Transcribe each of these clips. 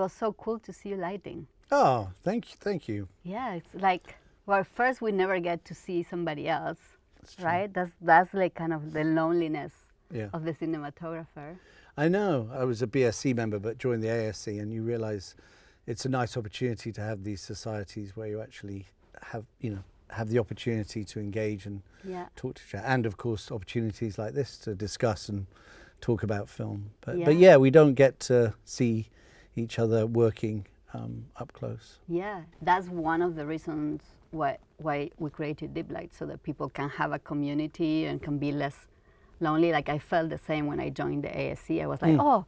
was so cool to see you lighting. Oh, thank you. Yeah, it's like, well, first we never get to see somebody else, right? That's like kind of the loneliness of the cinematographer. I know. I was a BSc member, but joined the ASC, and you realise it's a nice opportunity to have these societies where you actually have the opportunity to engage and talk to each other, and of course opportunities like this to discuss and talk about film. But yeah, we don't get to see each other working up close. Yeah, that's one of the reasons why we created Deep Light, so that people can have a community and can be less lonely. Like I felt the same when I joined the ASC. I was like, oh,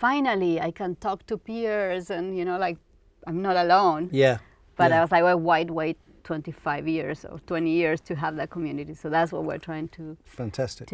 finally I can talk to peers, and like I'm not alone. Yeah. But I was like, well, why wait 25 years or 20 years to have that community? So that's what we're trying to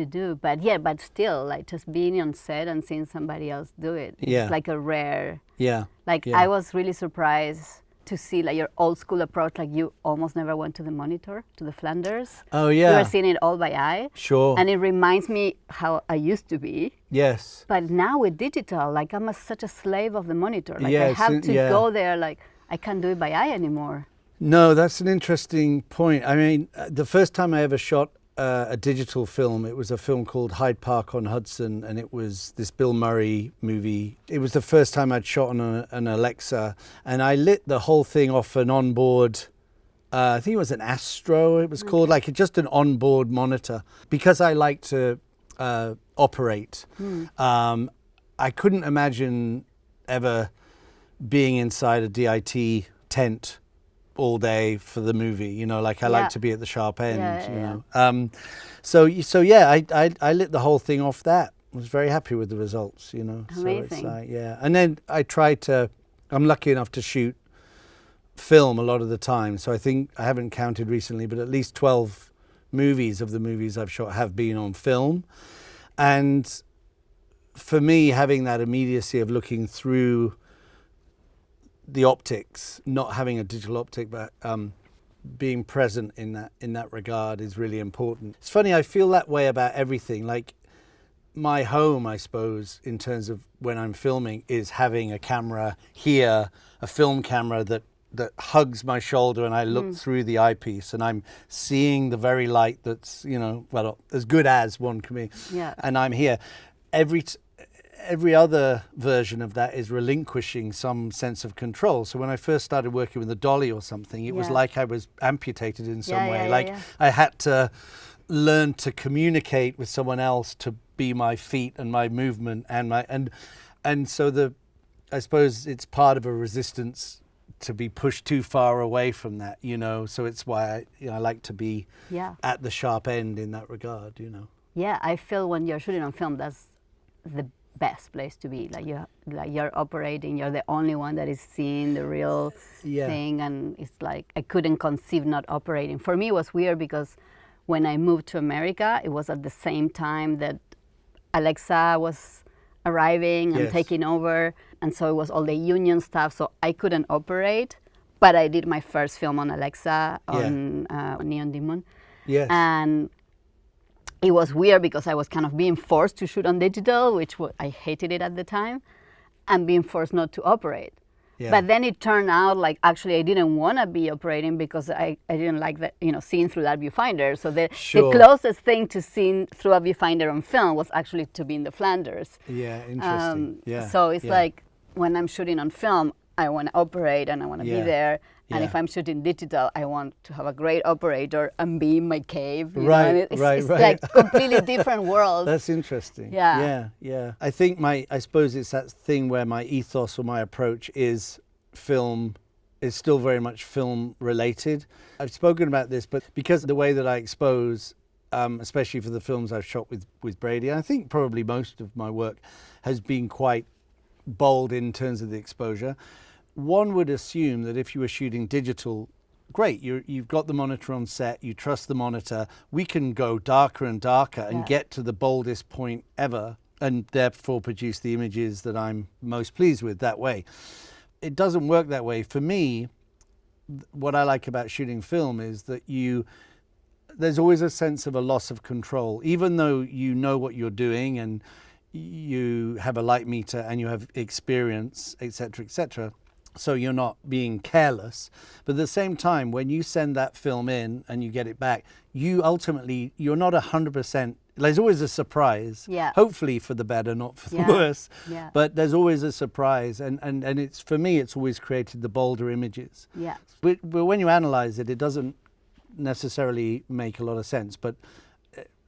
do. But still, like just being on set and seeing somebody else do it, it's like a rare. I was really surprised to see like your old school approach. Like you almost never went to the monitor, to the Flanders. Oh yeah. You were seeing it all by eye. Sure. And it reminds me how I used to be. Yes. But now with digital, like I'm such a slave of the monitor. Like I have to go there. Like I can't do it by eye anymore. No, that's an interesting point. I mean, the first time I ever shot a digital film, it was a film called Hyde Park on Hudson, and it was this Bill Murray movie. It was the first time I'd shot on an Alexa, and I lit the whole thing off an onboard, I think it was an Astro, it was called, like just an onboard monitor. Because I like to operate, I couldn't imagine ever being inside a DIT tent all day for the movie, like I like to be at the sharp end, So I lit the whole thing off that. I was very happy with the results, Amazing. So it's and then I'm lucky enough to shoot film a lot of the time, so I think I haven't counted recently, but at least 12 movies of the movies I've shot have been on film. And for me, having that immediacy of looking through the optics, not having a digital optic, but being present in that regard is really important. It's funny, I feel that way about everything. Like my home, I suppose, in terms of when I'm filming, is having a camera here, a film camera that hugs my shoulder, and I look through the eyepiece, and I'm seeing the very light that's as good as one can be. Yeah. And I'm here. Every other version of that is relinquishing some sense of control. So when I first started working with a dolly or something, it was like I was amputated in some way. I had to learn to communicate with someone else to be my feet and my movement and so I suppose it's part of a resistance to be pushed too far away from that, So it's why I like to be at the sharp end in that regard, Yeah, I feel when you're shooting on film, that's the best place to be. Like you're operating, you're the only one that is seeing the real thing, and it's like I couldn't conceive not operating. For me, it was weird because when I moved to America, it was at the same time that Alexa was arriving and taking over, and so it was all the union stuff. So I couldn't operate, but I did my first film on Alexa on Neon Demon. Yes. And it was weird because I was kind of being forced to shoot on digital, which I hated it at the time, and being forced not to operate. Yeah. But then it turned out like actually I didn't want to be operating because I didn't like that, seeing through that viewfinder. So the closest thing to seeing through a viewfinder on film was actually to be in the Flanders. Yeah, interesting. So it's like when I'm shooting on film, I want to operate and I want to be there. And if I'm shooting digital, I want to have a great operator and be in my cave. It's like completely different worlds. That's interesting. Yeah. I think I suppose it's that thing where my ethos or my approach is still very much film related. I've spoken about this, but because of the way that I expose, especially for the films I've shot with Brady, I think probably most of my work has been quite bold in terms of the exposure. One would assume that if you were shooting digital, great, you've got the monitor on set, you trust the monitor, we can go darker and darker and get to the boldest point ever, and therefore produce the images that I'm most pleased with that way. It doesn't work that way. For me, what I like about shooting film is that there's always a sense of a loss of control, even though you know what you're doing and you have a light meter and you have experience, etc., etc. So you're not being careless. But at the same time, when you send that film in and you get it back, you're not 100%. There's always a surprise. Yeah. Hopefully for the better, not for the Yeah. worse. Yeah. But there's always a surprise, and it's, for me, it's always created the bolder images. Yeah. But when you analyze it, it doesn't necessarily make a lot of sense. But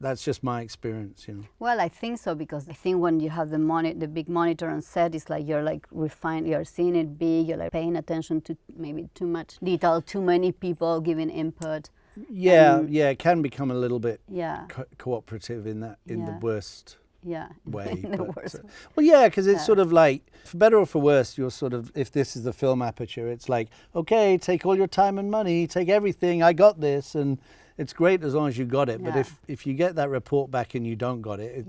that's just my experience, you know. Well, I think so, because I think when you have the big monitor on set, it's like you're like refined, you're seeing it big, you're like paying attention to maybe too much detail, too many people giving input. Yeah, it can become a little bit Yeah. cooperative in the Yeah. worst Yeah. way. In the but, worst. well, yeah, because it's Yeah. sort of like, for better or for worse, you're sort of, if this is the film aperture, it's like, okay, take all your time and money, take everything, I got this, and it's great as long as you got it. But Yeah. if you get that report back and you don't got it,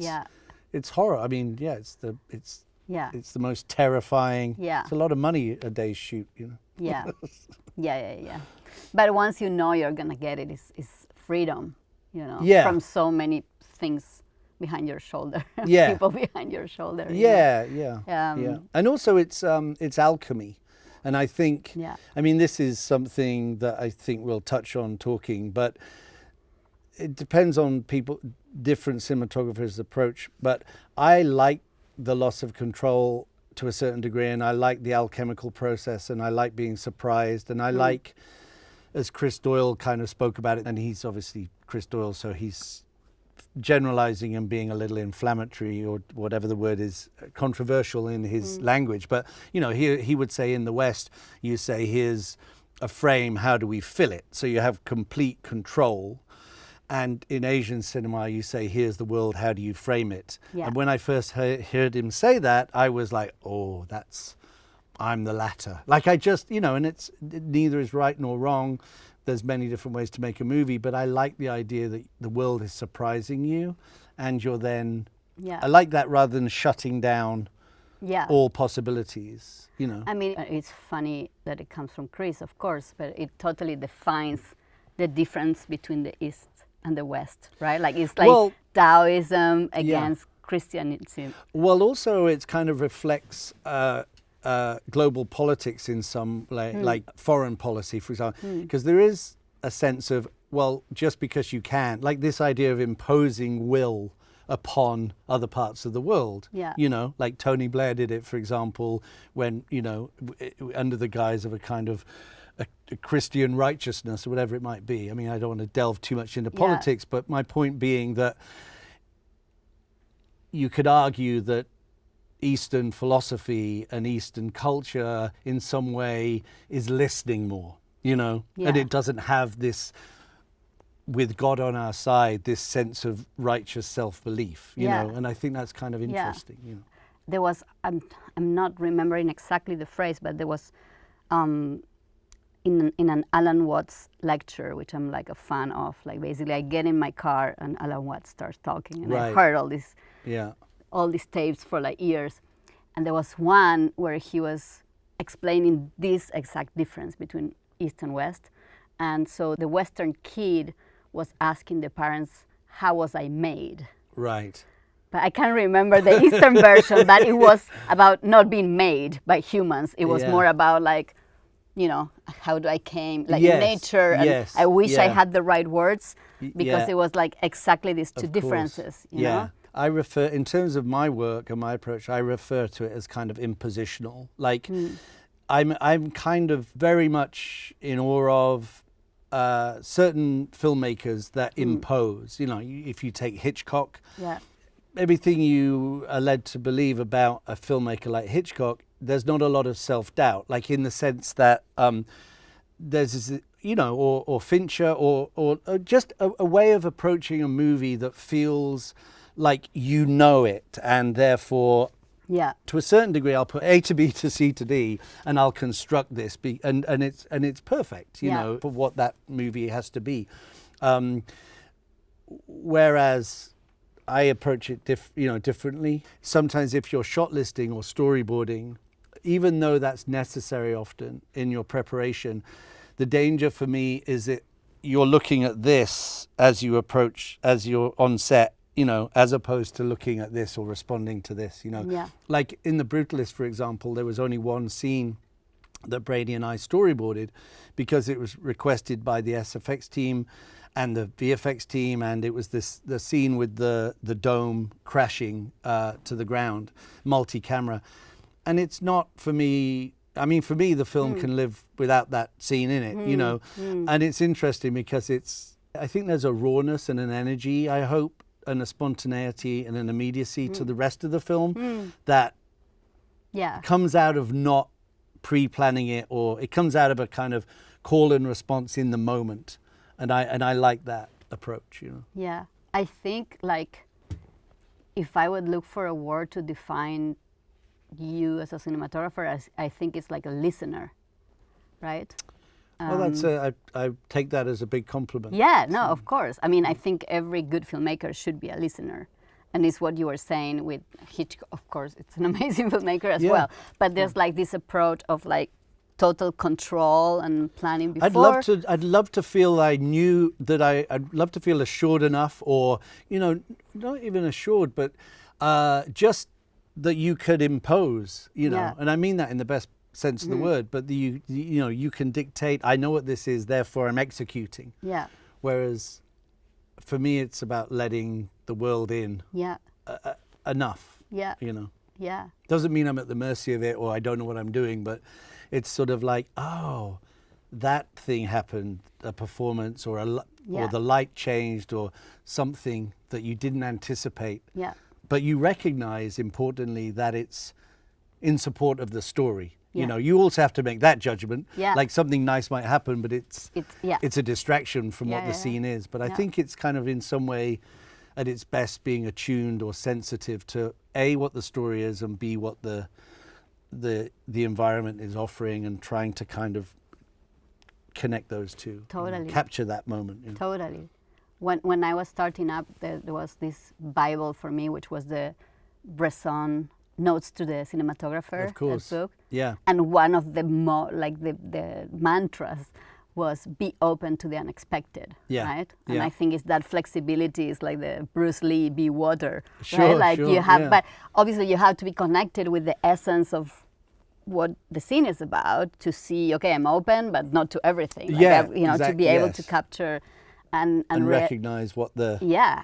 it's horror. I mean, yeah, it's the most terrifying. Yeah. It's a lot of money a day's shoot, you know. Yeah. Yeah. But once you know you're gonna get it, it's freedom, you know, Yeah. from so many things behind your shoulder. Yeah. People behind your shoulder. you Yeah, know. yeah. And also it's alchemy. And I think, Yeah. I mean, this is something that I think we'll touch on talking, but it depends on different cinematographers' approach. But I like the loss of control to a certain degree, and I like the alchemical process, and I like being surprised, and I like, as Chris Doyle kind of spoke about it, and he's obviously Chris Doyle, so he's generalizing and being a little inflammatory, or whatever the word is, controversial in his language. But, you know, he would say in the West, you say, here's a frame, how do we fill it? So you have complete control. And in Asian cinema, you say, here's the world, how do you frame it? Yeah. And when I first heard him say that, I was like, oh, I'm the latter. Like, I just, you know, and neither is right nor wrong. There's many different ways to make a movie, but I like the idea that the world is surprising you, and you're then, I like that rather than shutting down all possibilities, you know. I mean, it's funny that it comes from Chris, of course, but it totally defines the difference between the East and the West, right? Like, it's like Taoism against Christianity. Well, also it kind of reflects global politics in some, like foreign policy, for example, because there is a sense of, well, just because you can, like this idea of imposing will upon other parts of the world. Yeah. You know, like Tony Blair did it, for example, when, you know, under the guise of a kind of a Christian righteousness or whatever it might be. I mean, I don't want to delve too much into politics, but my point being that you could argue that Eastern philosophy and Eastern culture in some way is listening more, you know, and it doesn't have this, with God on our side, this sense of righteous self-belief, you know, and I think that's kind of interesting, you know. There was, I'm not remembering exactly the phrase, but there was in an Alan Watts lecture, which I'm like a fan of, like basically I get in my car and Alan Watts starts talking, and I heard all these tapes for like years. And there was one where he was explaining this exact difference between East and West. And so the Western kid was asking the parents, how was I made? Right. But I can't remember the Eastern version, but it was about not being made by humans. It was more about like, you know, how do I came, like in nature. And I wish I had the right words, because it was like exactly these two differences, you know? I refer, in terms of my work and my approach, I refer to it as kind of impositional. Like, I'm kind of very much in awe of certain filmmakers that impose. You know, if you take Hitchcock, everything you are led to believe about a filmmaker like Hitchcock, there's not a lot of self-doubt. Like, in the sense that there's this, you know, or Fincher, or just a way of approaching a movie that feels like you know it, and therefore, to a certain degree, I'll put A to B to C to D, and I'll construct this, and it's perfect, you know, for what that movie has to be. Whereas I approach it, differently. Sometimes, if you're shot listing or storyboarding, even though that's necessary often in your preparation, the danger for me is that you're looking at this as you're on set, you know, as opposed to looking at this or responding to this, you know. Yeah. Like in The Brutalist, for example, there was only one scene that Brady and I storyboarded because it was requested by the SFX team and the VFX team, and it was the scene with the dome crashing to the ground, multi-camera. And it's not for me, I mean, for me, the film can live without that scene in it, you know. And it's interesting because I think there's a rawness and an energy, I hope, and a spontaneity and an immediacy to the rest of the film that comes out of not pre-planning it, or it comes out of a kind of call and response in the moment. And I like that approach, you know. Yeah, I think like if I would look for a word to define you as a cinematographer, I think it's like a listener, right? Well, I take that as a big compliment. Yeah, no, of course. I mean, I think every good filmmaker should be a listener. And it's what you were saying with Hitchcock. Of course, it's an amazing filmmaker as well. But there's like this approach of like total control and planning before. I'd love to feel I knew that I'd love to feel assured enough, or, you know, not even assured, but just that you could impose, you know. And I mean that in the best sense of the word, but you know, you can dictate, I know what this is, therefore I'm executing. Yeah. Whereas for me, it's about letting the world in. Yeah. Enough. Yeah. You know. Yeah. Doesn't mean I'm at the mercy of it or I don't know what I'm doing, but it's sort of like, oh, that thing happened, a performance or or the light changed or something that you didn't anticipate. Yeah. But you recognize, importantly, that it's in support of the story. You know, you also have to make that judgment. Yeah. Like something nice might happen, but it's a distraction from what the scene is. But I think it's kind of in some way at its best being attuned or sensitive to A, what the story is, and B, what the environment is offering, and trying to kind of connect those two. Totally. You know, capture that moment. You know. Totally. When I was starting up, there was this Bible for me, which was the Bresson Notes to the Cinematographer. Of course. Book. Yeah. And one of the the mantras was be open to the unexpected. Yeah. Right. And Yeah. I think it's that flexibility is like the Bruce Lee be water. Sure, right? Like sure, you have, yeah. but obviously you have to be connected with the essence of what the scene is about to see. Okay, I'm open, but not to everything. Like Yeah, you know, to be able to capture. And recognize what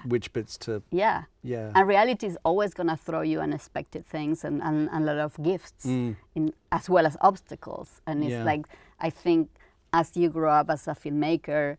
which bits to yeah. And reality is always going to throw you unexpected things and a lot of gifts in as well as obstacles. And it's like, I think as you grow up as a filmmaker,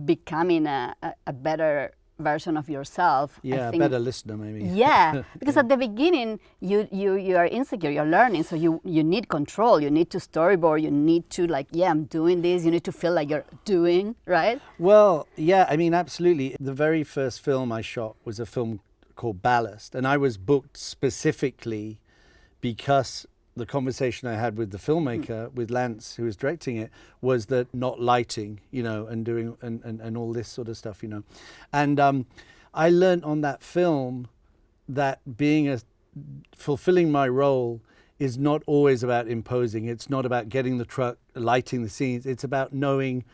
becoming a better version of yourself. Yeah, I think, a better listener maybe. Yeah, because at the beginning you are insecure, you're learning, so you need control, you need to storyboard, you need to like, I'm doing this, you need to feel like you're doing, right? Well, yeah, I mean, absolutely. The very first film I shot was a film called Ballast, and I was booked specifically because the conversation I had with the filmmaker, with Lance, who was directing it, was that not lighting, you know, and doing and all this sort of stuff, you know. And I learned on that film that fulfilling my role is not always about imposing. It's not about getting the truck, lighting the scenes. It's about knowing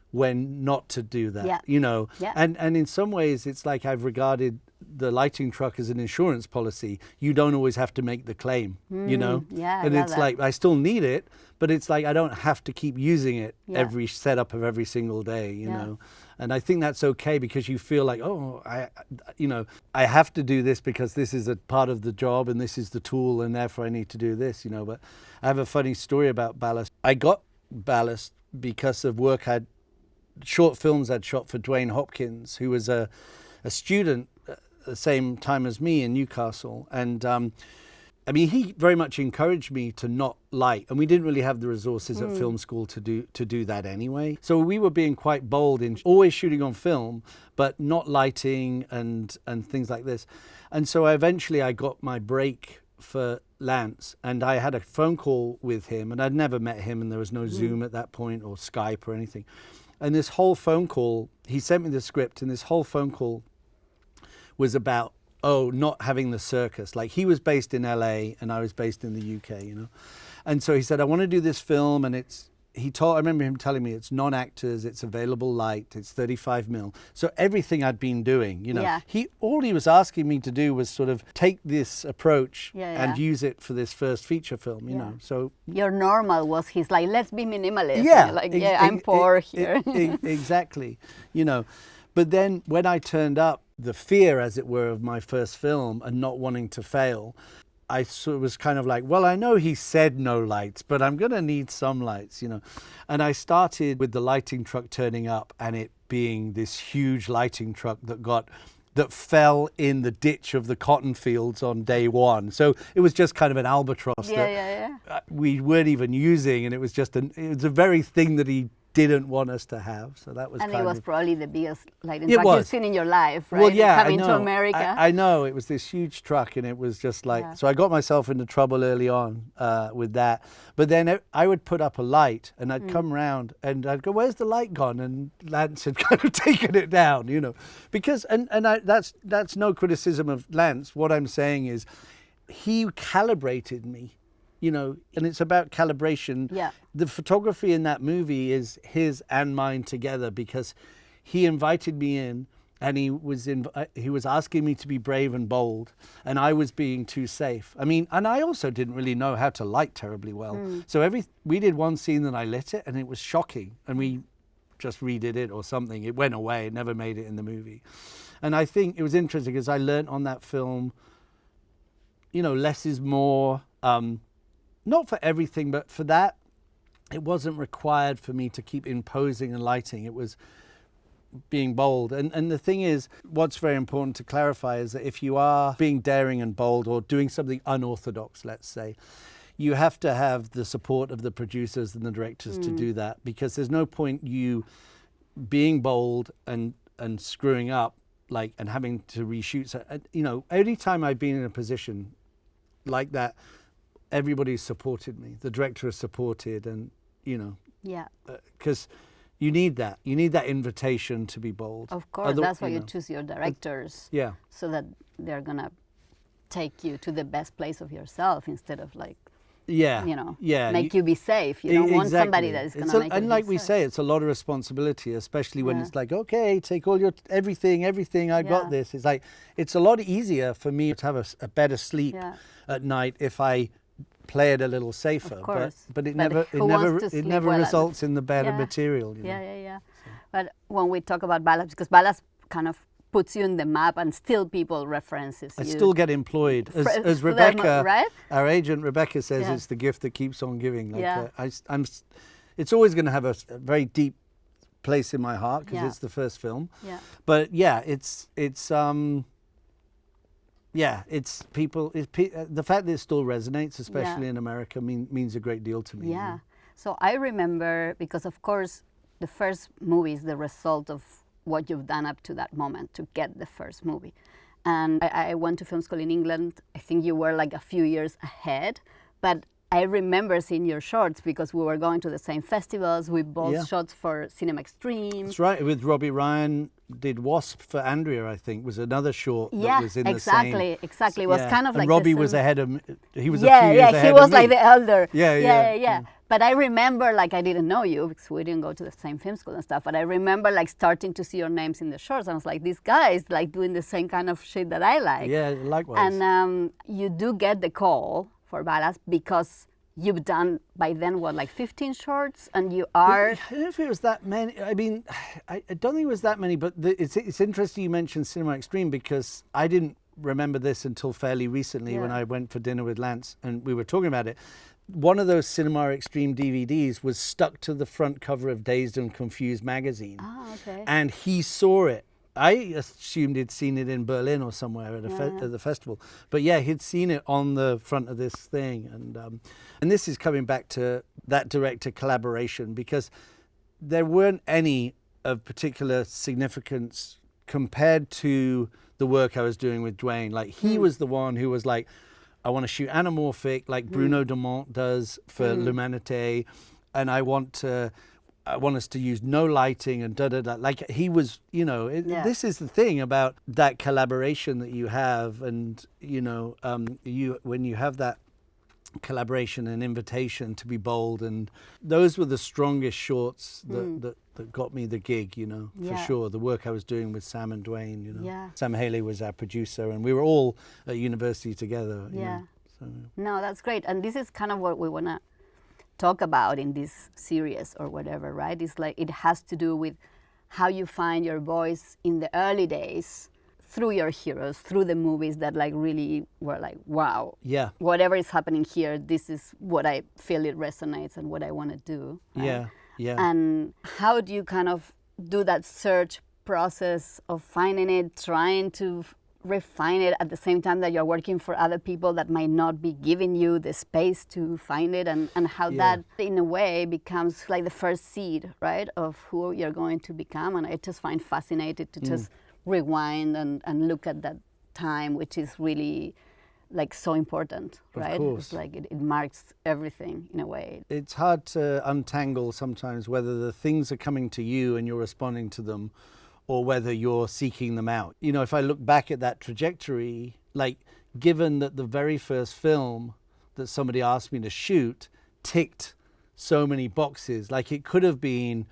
when not to do that, you know. Yeah. And in some ways, it's like I've regarded the lighting truck as an insurance policy. You don't always have to make the claim, you know. Yeah, and it's like I still need it, but it's like I don't have to keep using it every setup of every single day, you know. And I think that's okay because you feel like, oh, I have to do this because this is a part of the job and this is the tool and therefore I need to do this, you know. But I have a funny story about Ballast. I got Ballast because of short films I'd shot for Dwayne Hopkins, who was a student at the same time as me in Newcastle. And I mean, he very much encouraged me to not light, and we didn't really have the resources at film school to do that anyway. So we were being quite bold in always shooting on film, but not lighting and things like this. And so eventually I got my break for Lance, and I had a phone call with him, and I'd never met him, and there was no Zoom at that point or Skype or anything. And this whole phone call, he sent me the script, and this whole phone call was about, not having the circus. Like, he was based in LA and I was based in the UK, you know. And so he said, I want to do this film, and it's I remember him telling me it's non-actors, it's available light, it's 35 mil. So everything I'd been doing, you know, all he was asking me to do was sort of take this approach and use it for this first feature film, you know. So your normal was he's like, let's be minimalist. Yeah, like I'm poor here. Exactly, you know. But then when I turned up, the fear, as it were, of my first film and not wanting to fail, I sort of was kind of like, well, I know he said no lights, but I'm going to need some lights, you know. And I started with the lighting truck turning up and it being this huge lighting truck that fell in the ditch of the cotton fields on day one. So it was just kind of an albatross that we weren't even using, and it was just it was a very thing that he didn't want us to have. So that was and it was probably the biggest lighting it truck was. you've seen in your life, right? Well, yeah, coming I know. to America. I know, it was this huge truck, and it was just like, so I got myself into trouble early on with that. But then I would put up a light, and I'd come round, and I'd go, where's the light gone? And Lance had kind of taken it down, you know. Because, that's no criticism of Lance. What I'm saying is, he calibrated me. You know, and it's about calibration. Yeah. The photography in that movie is his and mine together, because he invited me in and he was asking me to be brave and bold, and I was being too safe. I mean, and I also didn't really know how to light terribly well. So we did one scene that I lit it and it was shocking, and we just redid it or something. It went away. It never made it in the movie. And I think it was interesting because I learned on that film, you know, less is more. Not for everything, but for that, it wasn't required for me to keep imposing and lighting. It was being bold. And the thing is, what's very important to clarify is that if you are being daring and bold or doing something unorthodox, let's say, you have to have the support of the producers and the directors to do that, because there's no point you being bold and screwing up, like, and having to reshoot. So, you know, any time I've been in a position like that, everybody's supported me. The director has supported, and, you know, because you need that. You need that invitation to be bold. Of course, that's why you choose your directors. Yeah. So that they're gonna take you to the best place of yourself instead of like, you know, make you be safe. You don't want somebody that is gonna make you. And like we say, it's a lot of responsibility, especially when it's like, okay, take all your everything. I got this. It's like, it's a lot easier for me to have a better sleep at night if I play it a little safer, of course. but it never results in the better material. You know? So. But when we talk about ballast, because ballast kind of puts you in the map, and still people references I you. still get employed, as Rebecca, right? our agent Rebecca says, it's the gift that keeps on giving. Like, it's always going to have a very deep place in my heart because it's the first film. But it's people. The fact that it still resonates, especially in America, means a great deal to me. Yeah. You know? So I remember, because of course the first movie is the result of what you've done up to that moment to get the first movie. And I went to film school in England. I think you were like a few years ahead, but I remember seeing your shorts because we were going to the same festivals. We both shot for Cinema Extreme. That's right. With Robbie Ryan, did Wasp for Andrea, I think, was another short that was in the same. Exactly. It was kind of and like Robbie was ahead of me. He was a few years ahead of me. he was like the elder. Yeah. But I remember, like, I didn't know you because we didn't go to the same film school and stuff. But I remember, like, starting to see your names in the shorts. I was like, this guy is like doing the same kind of shit that I like. Yeah, likewise. And you do get the call for Ballast because you've done by then what, like 15 shorts, and you are. I don't know if it was that many. I mean, I don't think it was that many. But it's interesting you mentioned Cinema Extreme, because I didn't remember this until fairly recently when I went for dinner with Lance and we were talking about it. One of those Cinema Extreme DVDs was stuck to the front cover of Dazed and Confused magazine. Oh, okay. And he saw it. I assumed he'd seen it in Berlin or somewhere at the festival. But yeah, he'd seen it on the front of this thing. And this is coming back to that director collaboration, because there weren't any of particular significance compared to the work I was doing with Dwayne. Like, he was the one who was like, I want to shoot anamorphic like Bruno Dumont does for L'Humanité, and I want us to use no lighting and da-da-da. Like, he was, you know, this is the thing about that collaboration that you have, and, you know, when you have that collaboration and invitation to be bold, and those were the strongest shorts that got me the gig, you know, for sure. The work I was doing with Sam and Dwayne, you know. Sam Haley was our producer, and we were all at university together. You know, so. No, that's great, and this is kind of what we want to talk about in this series or whatever, right? It's like it has to do with how you find your voice in the early days through your heroes, through the movies that like really were like, wow, whatever is happening here, this is what I feel it resonates and what I want to do. Right? And how do you kind of do that search process of finding it, trying to refine it at the same time that you're working for other people that might not be giving you the space to find it, and how that in a way becomes like the first seed, right, of who you're going to become. And I just find fascinating to just rewind and look at that time, which is really like so important, right? Of course. It's like it marks everything in a way. It's hard to untangle sometimes whether the things are coming to you and you're responding to them, or whether you're seeking them out. You know, if I look back at that trajectory, like given that the very first film that somebody asked me to shoot ticked so many boxes, like it could have been,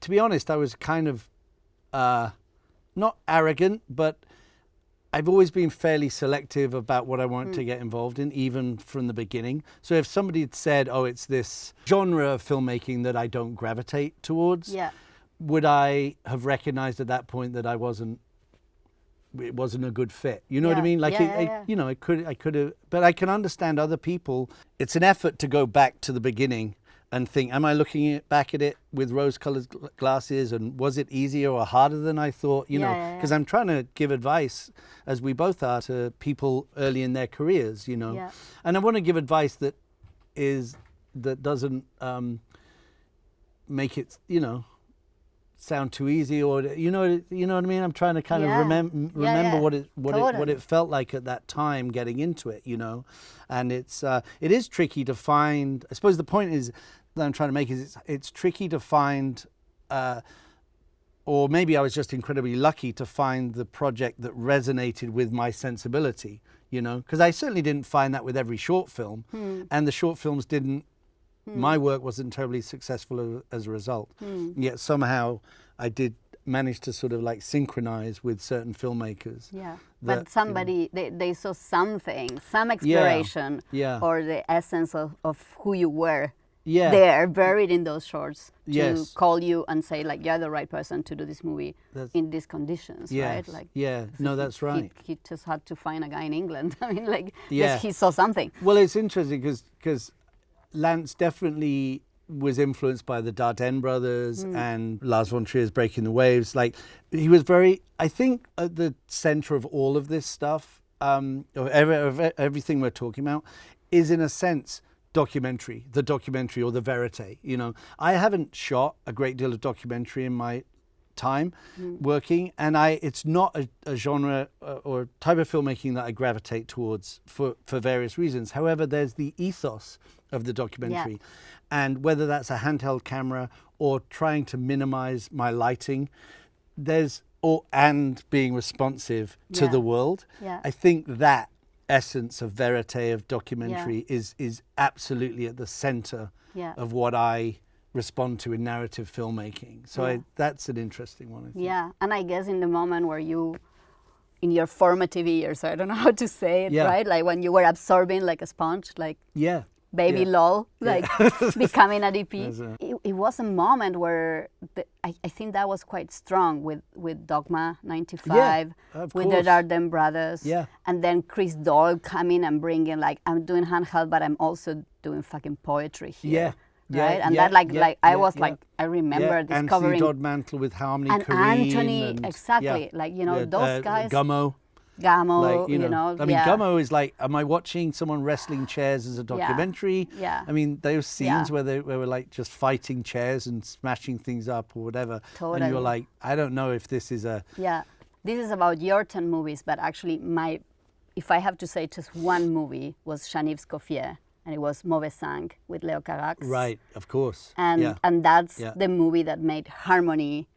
to be honest, I was kind of not arrogant, but I've always been fairly selective about what I want to get involved in, even from the beginning. So if somebody had said, oh, it's this genre of filmmaking that I don't gravitate towards, would I have recognized at that point that it wasn't a good fit? You know what I mean? Like, you know, I could have, but I can understand other people. It's an effort to go back to the beginning and think, am I looking back at it with rose-colored glasses, and was it easier or harder than I thought? You know, because I'm trying to give advice, as we both are, to people early in their careers, you know. And I want to give advice that doesn't make it, you know, sound too easy, or you know what I mean. I'm trying to kind of remember what it felt like at that time getting into it, you know. And it is tricky to find. I suppose the point is that I'm trying to make is it's tricky to find, or maybe I was just incredibly lucky to find the project that resonated with my sensibility, you know, because I certainly didn't find that with every short film, and the short films didn't. My work wasn't terribly successful as a result. Yet somehow I did manage to sort of like synchronize with certain filmmakers. But somebody, you know, they saw something, some exploration, or the essence of who you were there, buried in those shorts, to call you and say, like, you're the right person to do this movie in these conditions, right? Like, no, that's right. He just had to find a guy in England. I mean, like, he saw something. Well, it's interesting because Lance definitely was influenced by the Dardenne brothers and Lars von Trier's Breaking the Waves. Like, he was very, I think, at the center of all of this stuff, of everything we're talking about, is in a sense the documentary or the verite. You know, I haven't shot a great deal of documentary in my time working, and it's not a genre or type of filmmaking that I gravitate towards for various reasons. However, there's the ethos of the documentary, and whether that's a handheld camera or trying to minimize my lighting, and being responsive to the world. I think that essence of verite of documentary is absolutely at the center of what I respond to in narrative filmmaking. So that's an interesting one, I think. And I guess in the moment where you, in your formative years, I don't know how to say it, right? Like when you were absorbing like a sponge, like baby Lol, like becoming a DP. It was a moment where I think that was quite strong with Dogma 95, with the Dardenne brothers, and then Chris Doyle coming and bringing like, I'm doing handheld, but I'm also doing fucking poetry here. Right, and that I was like, I remember discovering Anthony Dodd Mantle with Harmony, and Korine, Anthony, and, exactly, like, you know, those guys. Gummo, like, you know. I mean, Gummo is like, am I watching someone wrestling chairs as a documentary? I mean, those scenes where they were like just fighting chairs and smashing things up or whatever, and you're like, I don't know if this is a this is about your 10 movies, but actually if I have to say just one movie, was Shaniv Skoffier. and it was Mauvais Sang with Leo Carax. Right, of course. And that's the movie that made Harmony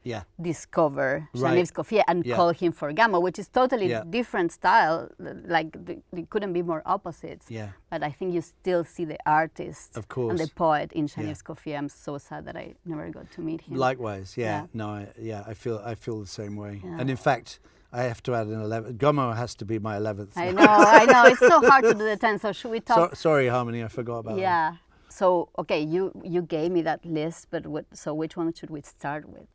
discover Jean-Yves Coffey and call him for Gamma, which is totally different style. Like they couldn't be more opposites. Yeah. But I think you still see the artist and the poet in Jean-Yves Coffey. I'm so sad that I never got to meet him. Likewise, No, I feel the same way. Yeah. And in fact, I have to add an 11th. Gummo has to be my 11th. I know. It's so hard to do the 10. So should we talk? Sorry, Harmony, I forgot about that. Yeah. So, okay, you gave me that list, but so which one should we start with?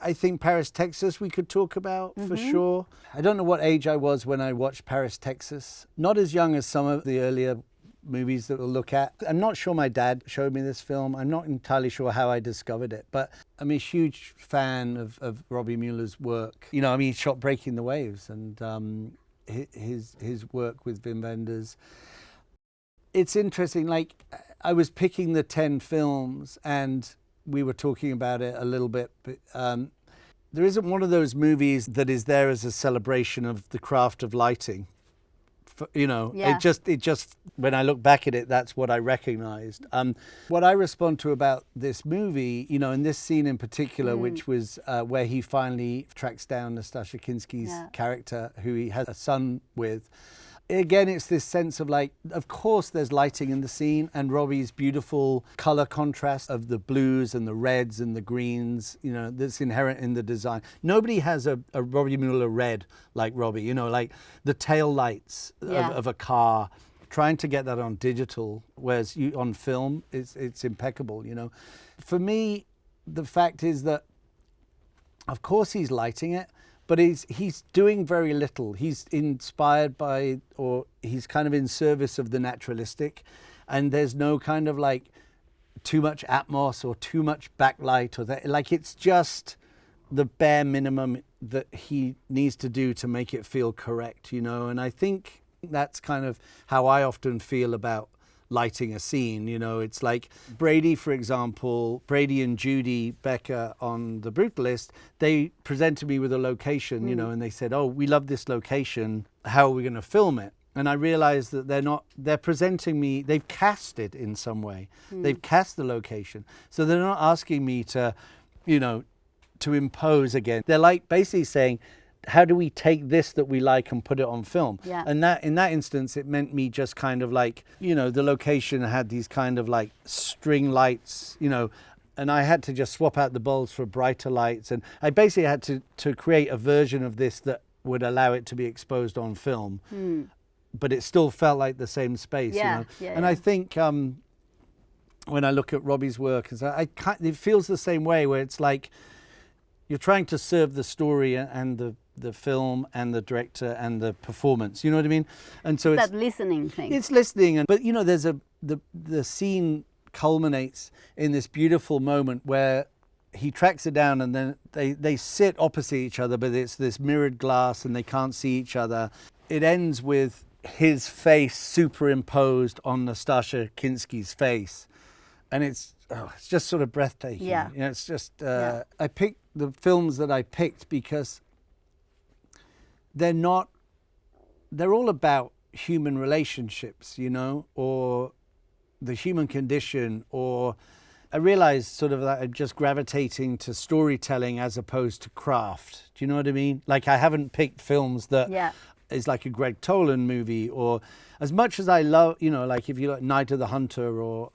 I think Paris, Texas we could talk about for sure. I don't know what age I was when I watched Paris, Texas. Not as young as some of the earlier movies that we'll look at. I'm not sure my dad showed me this film. I'm not entirely sure how I discovered it, but I'm a huge fan of Robbie Mueller's work. You know, I mean, he shot Breaking the Waves and his work with Wim Wenders. It's interesting, like I was picking the 10 films and we were talking about it a little bit, but there isn't one of those movies that is there as a celebration of the craft of lighting. You know, it just when I look back at it, that's what I recognized. What I respond to about this movie, you know, in this scene in particular, which was where he finally tracks down Natasha Kinski's character, who he has a son with. Again, it's this sense of like, of course there's lighting in the scene and Robbie's beautiful color contrast of the blues and the reds and the greens, you know, that's inherent in the design. Nobody has a Robbie Mueller red like Robbie, you know, like the tail lights of a car, trying to get that on digital, whereas on film, it's impeccable, you know. For me, the fact is that, of course he's lighting it, but he's doing very little. He's inspired by, or he's kind of in service of the naturalistic, and there's no kind of like too much atmos or too much backlight or that. Like it's just the bare minimum that he needs to do to make it feel correct, you know. And I think that's kind of how I often feel about lighting a scene, you know. It's like Brady, for example, Brady and Judy Becker on The Brutalist, they presented me with a location, you know, and they said, oh, we love this location, how are we going to film it? And I realized that they're presenting me, they've cast it in some way. They've cast the location. So they're not asking me to, you know, to impose again. They're like basically saying, how do we take this that we like and put it on film? Yeah. And that in that instance, it meant me just kind of like, you know, the location had these kind of like string lights, you know, and I had to just swap out the bulbs for brighter lights. And I basically had to create a version of this that would allow it to be exposed on film. But it still felt like the same space, you know. And I think when I look at Robbie's work, it feels the same way, where it's like you're trying to serve the story and the film and the director and the performance, you know what I mean? And so it's that listening thing. It's listening, but you know, there's the scene culminates in this beautiful moment where he tracks her down and then they sit opposite each other, but it's this mirrored glass and they can't see each other. It ends with his face superimposed on Natasha Kinski's face, and it's just sort of breathtaking. Yeah. You know, it's just I picked the films that I picked because they're all about human relationships, you know, or the human condition, or I realized sort of that I'm just gravitating to storytelling as opposed to craft. Do you know what I mean? Like I haven't picked films that is like a Greg Toland movie, or as much as I love, you know, like if you like Night of the Hunter or,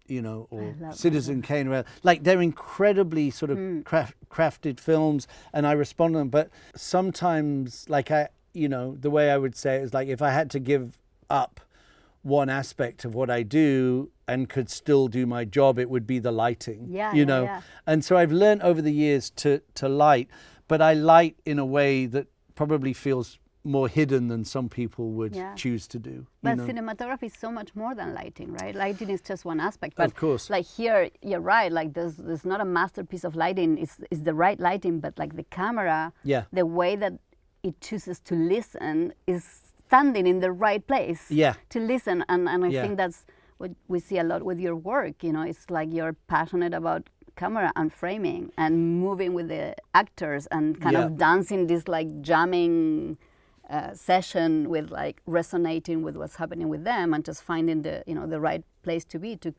you know, or Citizen Kane, like they're incredibly sort of crafted films and I respond to them. But sometimes like you know, the way I would say it is like if I had to give up one aspect of what I do and could still do my job, it would be the lighting, you know. And so I've learned over the years to light, but I light in a way that probably feels more hidden than some people would choose to do. But cinematography is so much more than lighting, right? Lighting is just one aspect. But of course. Like here, you're right, like there's not a masterpiece of lighting, it's the right lighting, but like the camera, the way that it chooses to listen is standing in the right place to listen. And I think that's what we see a lot with your work, you know, it's like you're passionate about camera and framing and moving with the actors and kind of dancing this like jamming session with like resonating with what's happening with them and just finding the the right place to be to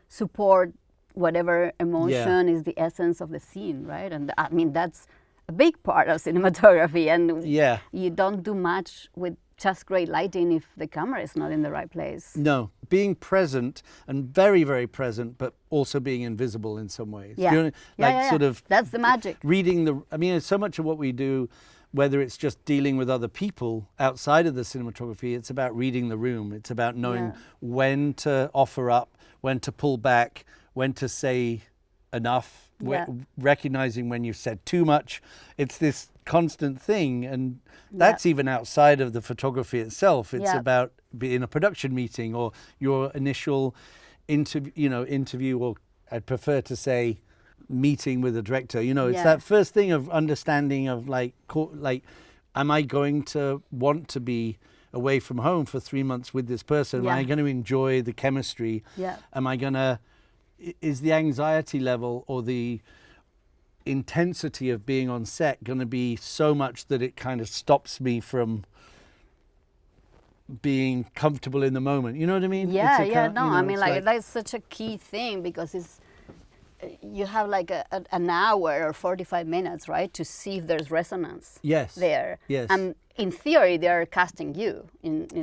support whatever emotion is the essence of the scene, right? And I mean that's a big part of cinematography, and you don't do much with just great lighting if the camera is not in the right place. No, being present and very, very present, but also being invisible in some ways. Sort of that's the magic. Reading I mean, so much of what we do, whether it's just dealing with other people outside of the cinematography, it's about reading the room. It's about knowing when to offer up, when to pull back, when to say enough, recognizing when you've said too much. It's this constant thing, and that's even outside of the photography itself. It's about being a production meeting or your initial interview, or I'd prefer to say meeting with a director. It's that first thing of understanding of like, am I going to want to be away from home for 3 months with this person? Am I going to enjoy the chemistry? Am I going to, is the anxiety level or the intensity of being on set going to be so much that it kind of stops me from being comfortable in the moment? You know what I mean? I mean like that's such a key thing, because you have like an hour or 45 minutes, right, to see if there's resonance there. And in theory, they're casting you.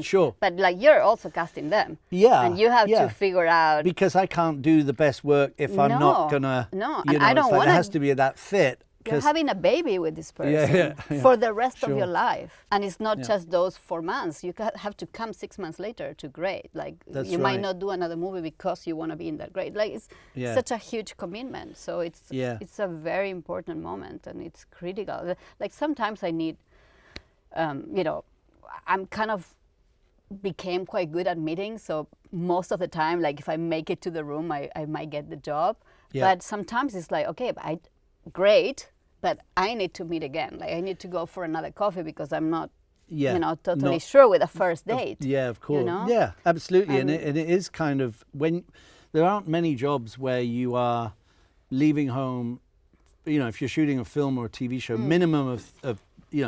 Sure. But like you're also casting them. And you have to figure out. Because I can't do the best work if I'm not going to. No, and I don't want to. It has to be that fit. You're having a baby with this person for the rest of your life. And it's not just those 4 months. You have to come 6 months later to grade. Like you might not do another movie because you want to be in that grade. Like it's such a huge commitment. So it's a very important moment, and it's critical. Like sometimes I need, I'm kind of became quite good at meetings. So most of the time, like if I make it to the room, I might get the job. But sometimes it's like, okay, but great, but I need to meet again. Like I need to go for another coffee because I'm not, totally sure with a first date. Of course. Yeah, absolutely. And it is kind of, when there aren't many jobs where you are leaving home, if you're shooting a film or a TV show, minimum of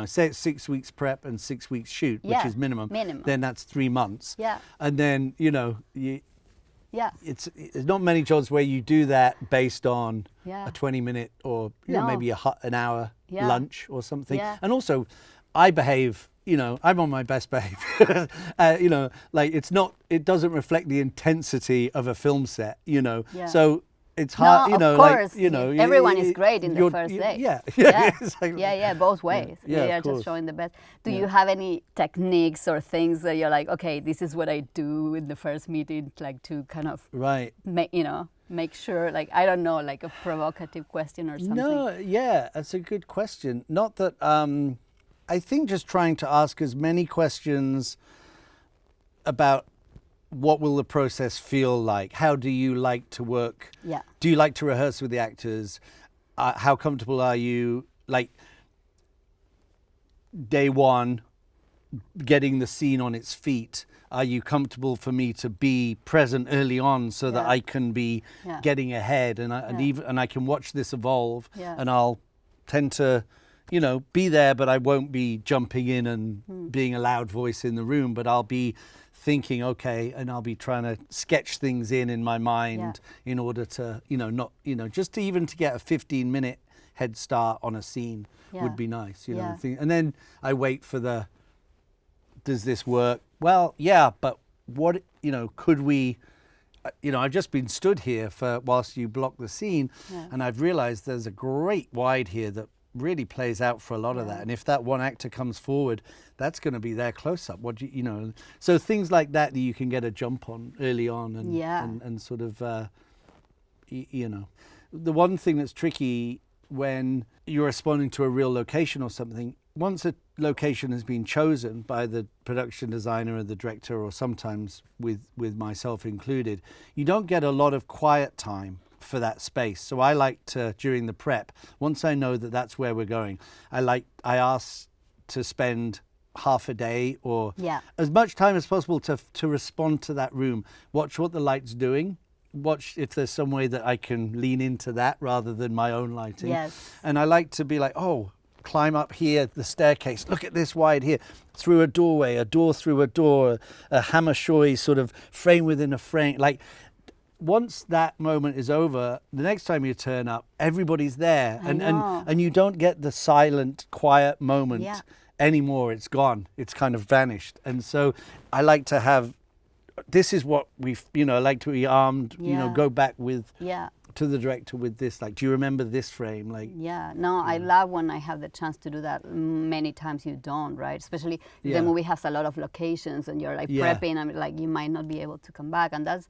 say it's 6 weeks prep and 6 weeks shoot, which is minimum. Then that's 3 months. And then, it's not many jobs where you do that based on a 20-minute or maybe an hour lunch or something. And also, I behave. I'm on my best behavior. Like it doesn't reflect the intensity of a film set. So it's hard. Of course, everyone is great in the first day. Both ways. You're just showing the best. Do you have any techniques or things that you're like, okay, this is what I do in the first meeting, like to kind of make sure, like, I don't know, like a provocative question or something? No, that's a good question. Not that, I think just trying to ask as many questions about what will the process feel like? How do you like to work? Do you like to rehearse with the actors? How comfortable are you, like, day one, getting the scene on its feet? Are you comfortable for me to be present early on so that I can be getting ahead and I can watch this evolve, and I'll tend to, be there, but I won't be jumping in and being a loud voice in the room, but I'll be thinking, okay, and I'll be trying to sketch things in my mind in order to, just to get a 15-minute head start on a scene would be nice, and then I wait for does this work? Well, but what, could we, I've just been stood here whilst you block the scene, and I've realized there's a great wide here that really plays out for a lot of that. And if that one actor comes forward, that's going to be their close-up. What do so things like that you can get a jump on early on, and sort of, the one thing that's tricky when you're responding to a real location or something, once a location has been chosen by the production designer or the director, or sometimes with myself included, you don't get a lot of quiet time for that space. So I like to, during the prep, once I know that that's where we're going, I ask to spend half a day or as much time as possible to respond to that room, watch what the light's doing, watch if there's some way that I can lean into that rather than my own lighting. And I like to be like, oh, climb up here, the staircase, look at this wide here, through a doorway, a door through a door, a Hammershoy sort of frame within a frame. Like, once that moment is over, the next time you turn up, everybody's there. And you don't get the silent, quiet moment anymore. It's gone. It's kind of vanished. And so I like to have, this is what we've, you know, I like to be armed, you know, go back with, to the director with this, like, do you remember this frame? Like, I love when I have the chance to do that. Many times you don't, right? Especially the movie has a lot of locations and you're like prepping and like you might not be able to come back. And that's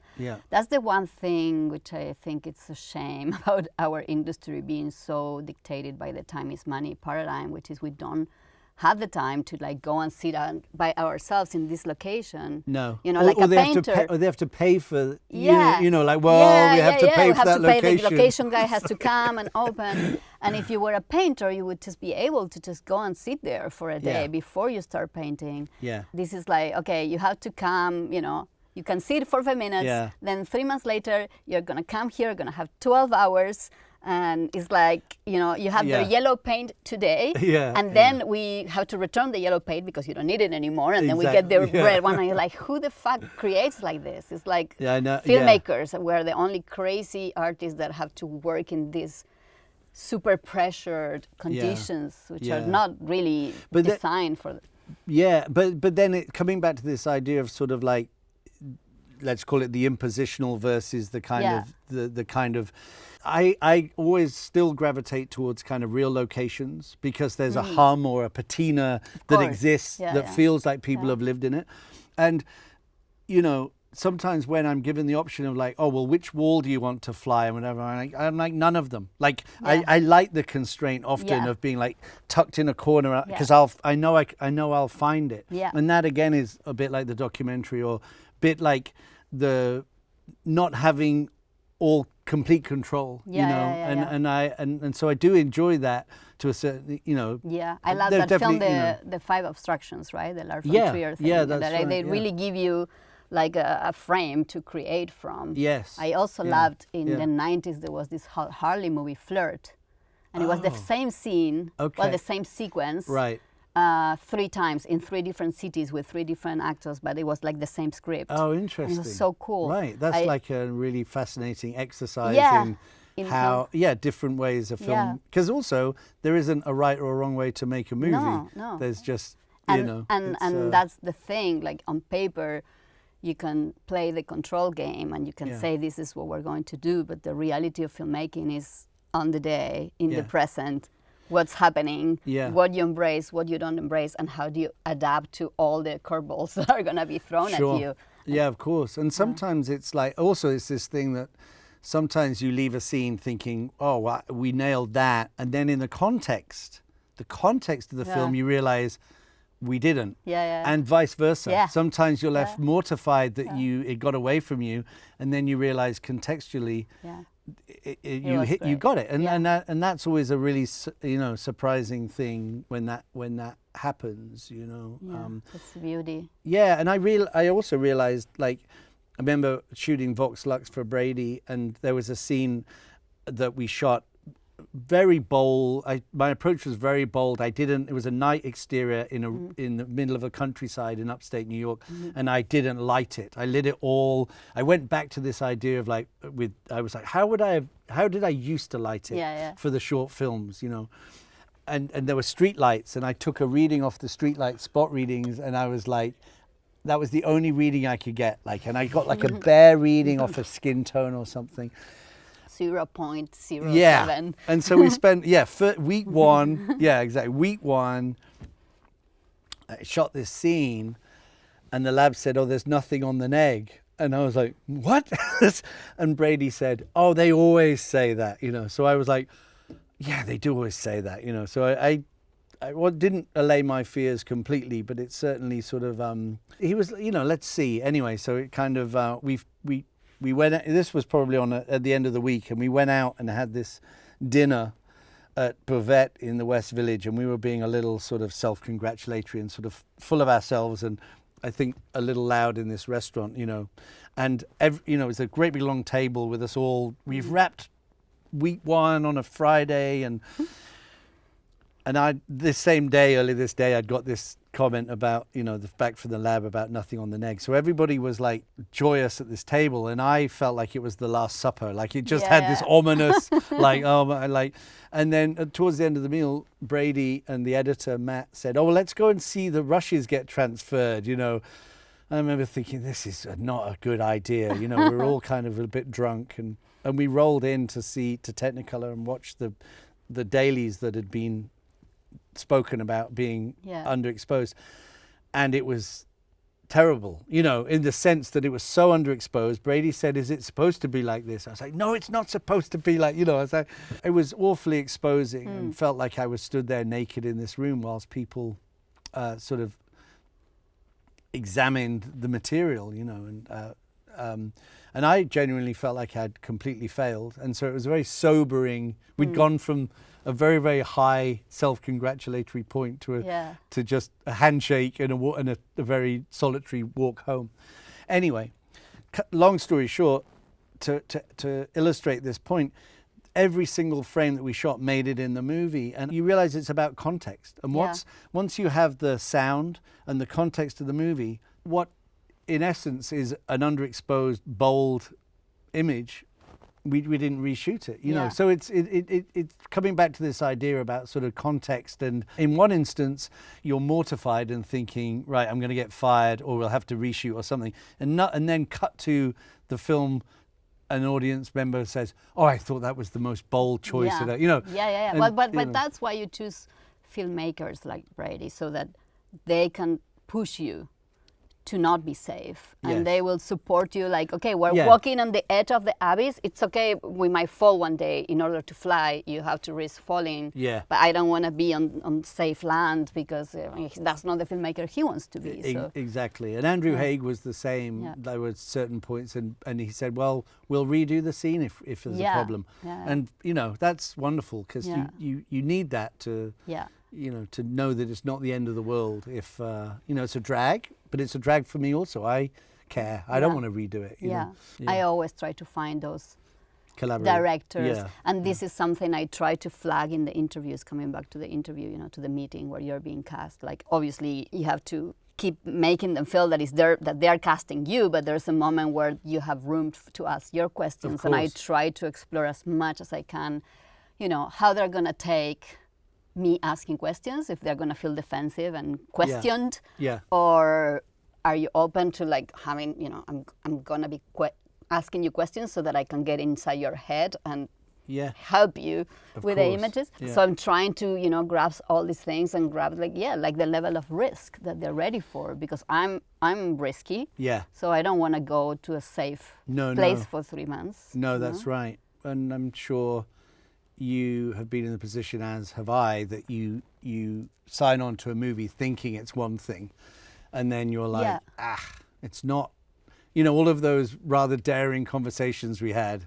the one thing which I think it's a shame about our industry being so dictated by the time is money paradigm, which is we don't have the time to like go and sit by ourselves in this location. No, you know, like a painter. Or they have to pay for. You know, like we have to pay for that location. The location guy has to come and open. And if you were a painter, you would just be able to just go and sit there for a day before you start painting. This is like, okay, you have to come. You know, you can sit for 5 minutes. Then 3 months later, you're gonna come here. You're gonna have 12 hours. And it's like, you know, you have the yellow paint today, and then we have to return the yellow paint because you don't need it anymore, and then we get the red one, and you're like, who the fuck creates like this? It's like filmmakers. We're the only crazy artists that have to work in these super pressured conditions, which are not really designed for. But then coming back to this idea of sort of like, let's call it the impositional versus the kind of the kind of. I always still gravitate towards kind of real locations because there's a hum or a patina that exists that feels like people have lived in it. And, you know, sometimes when I'm given the option of like, oh, well, which wall do you want to fly and whatever, I'm like none of them. Like, I like the constraint often of being like tucked in a corner because I know I'll find it. And that again is a bit like the documentary or a bit like the not having all complete control, you know, and so I do enjoy that to a certain, you know. I love that film, the Five Obstructions, right? The Lars von Trier thing. That's right, they really give you like a frame to create from. Yes. I also loved in the 90s there was this Harley movie, Flirt, and it was the same scene, well, the same sequence. Right. 3 times in 3 different cities with 3 different actors, but it was like the same script. Oh, interesting. And it was so cool. Right, that's like a really fascinating exercise in how, different ways of film. Because also, there isn't a right or a wrong way to make a movie. No. There's just, you know. And that's the thing, like on paper, you can play the control game and you can say this is what we're going to do, but the reality of filmmaking is on the day, in the present, what's happening, what you embrace, what you don't embrace, and how do you adapt to all the curveballs that are going to be thrown at you. Yeah, of course. And sometimes it's like, also it's this thing that sometimes you leave a scene thinking, oh, we nailed that. And then in the context of the film, you realize we didn't. And vice versa. Sometimes you're left mortified that it got away from you. And then you realize contextually, you got it, and that's always a really, you know, surprising thing when that happens, you know. That's the beauty. And I also realized, like, I remember shooting Vox Lux for Brady, and there was a scene that we shot very bold. My approach was very bold. It was a night exterior in the middle of a countryside in upstate New York, and I didn't light it. I lit it all. I went back to this idea of like, I was like, how did I used to light it for the short films, you know? And there were street lights, and I took a reading off the street light spot readings, and I was like, that was the only reading I could get, like, and I got like a bare reading off a skin tone or something. 0.07. And so we spent for week 1 week 1 I shot this scene, and the lab said, oh, there's nothing on the neg, and I was like, what? And Brady said, oh, they always say that, you know. So I was like, yeah, they do always say that, you know. So I didn't allay my fears completely, but it certainly sort of he was, you know, let's see anyway. So it kind of we went. This was probably at the end of the week, and we went out and had this dinner at Buvette in the West Village, and we were being a little sort of self-congratulatory and sort of full of ourselves, and I think a little loud in this restaurant, you know. And you know, it was a great big long table with us all. We've wrapped week 1 on a Friday, and And this same day, early this day, I'd got this comment about, the back from the lab about nothing on the neg. So everybody was like joyous at this table, and I felt like it was the Last Supper. Like it just had this ominous, like, oh my, like. And then towards the end of the meal, Brady and the editor, Matt, said, oh, well, let's go and see the rushes get transferred, I remember thinking, this is not a good idea. We were all kind of a bit drunk, and we rolled in to Technicolor and watch the dailies that had been spoken about being underexposed. And it was terrible, in the sense that it was so underexposed. Brady said, is it supposed to be like this? I was like, no, it's not supposed to be like, I was like, it was awfully exposing and felt like I was stood there naked in this room whilst people sort of examined the material, and I genuinely felt like I'd completely failed. And so it was very sobering. We'd gone from a very, very high self-congratulatory point to just a handshake and a very solitary walk home. Anyway, long story short, to illustrate this point, every single frame that we shot made it in the movie, and you realize it's about context. And once you have the sound and the context of the movie, what in essence is an underexposed, bold image, we didn't reshoot it, So it's coming back to this idea about sort of context. And in one instance, you're mortified and thinking, right, I'm going to get fired, or we'll have to reshoot or something, and then cut to the film. An audience member says, oh, I thought that was the most bold choice. And, But that's why you choose filmmakers like Brady, so that they can push you to not be safe, and they will support you, like, okay, we're walking on the edge of the abyss. It's okay, we might fall one day. In order to fly, you have to risk falling. But I don't want to be on safe land, because that's not the filmmaker he wants to be. So. Exactly. And Andrew Haigh was the same. There were certain points, and he said, well, we'll redo the scene if there's a problem. And that's wonderful, because you need that to to know that it's not the end of the world. If it's a drag, but it's a drag for me also. I care. I don't want to redo it. You know? I always try to find those directors, and this is something I try to flag in the interviews. Coming back to the interview, to the meeting where you're being cast. Like, obviously, you have to keep making them feel that they're casting you, but there's a moment where you have room to ask your questions, and I try to explore as much as I can, how they're gonna take me asking questions, if they're going to feel defensive and questioned, or are you open to, like, having, I'm going to be asking you questions so that I can get inside your head and help you with the images. So I'm trying to, grasp all these things and grab, like the level of risk that they're ready for, because I'm risky. So I don't want to go to a safe place for 3 months. No, that's right. And I'm sure you have been in the position, as have I, that you sign on to a movie thinking it's one thing, and then you're like, it's not. All of those rather daring conversations we had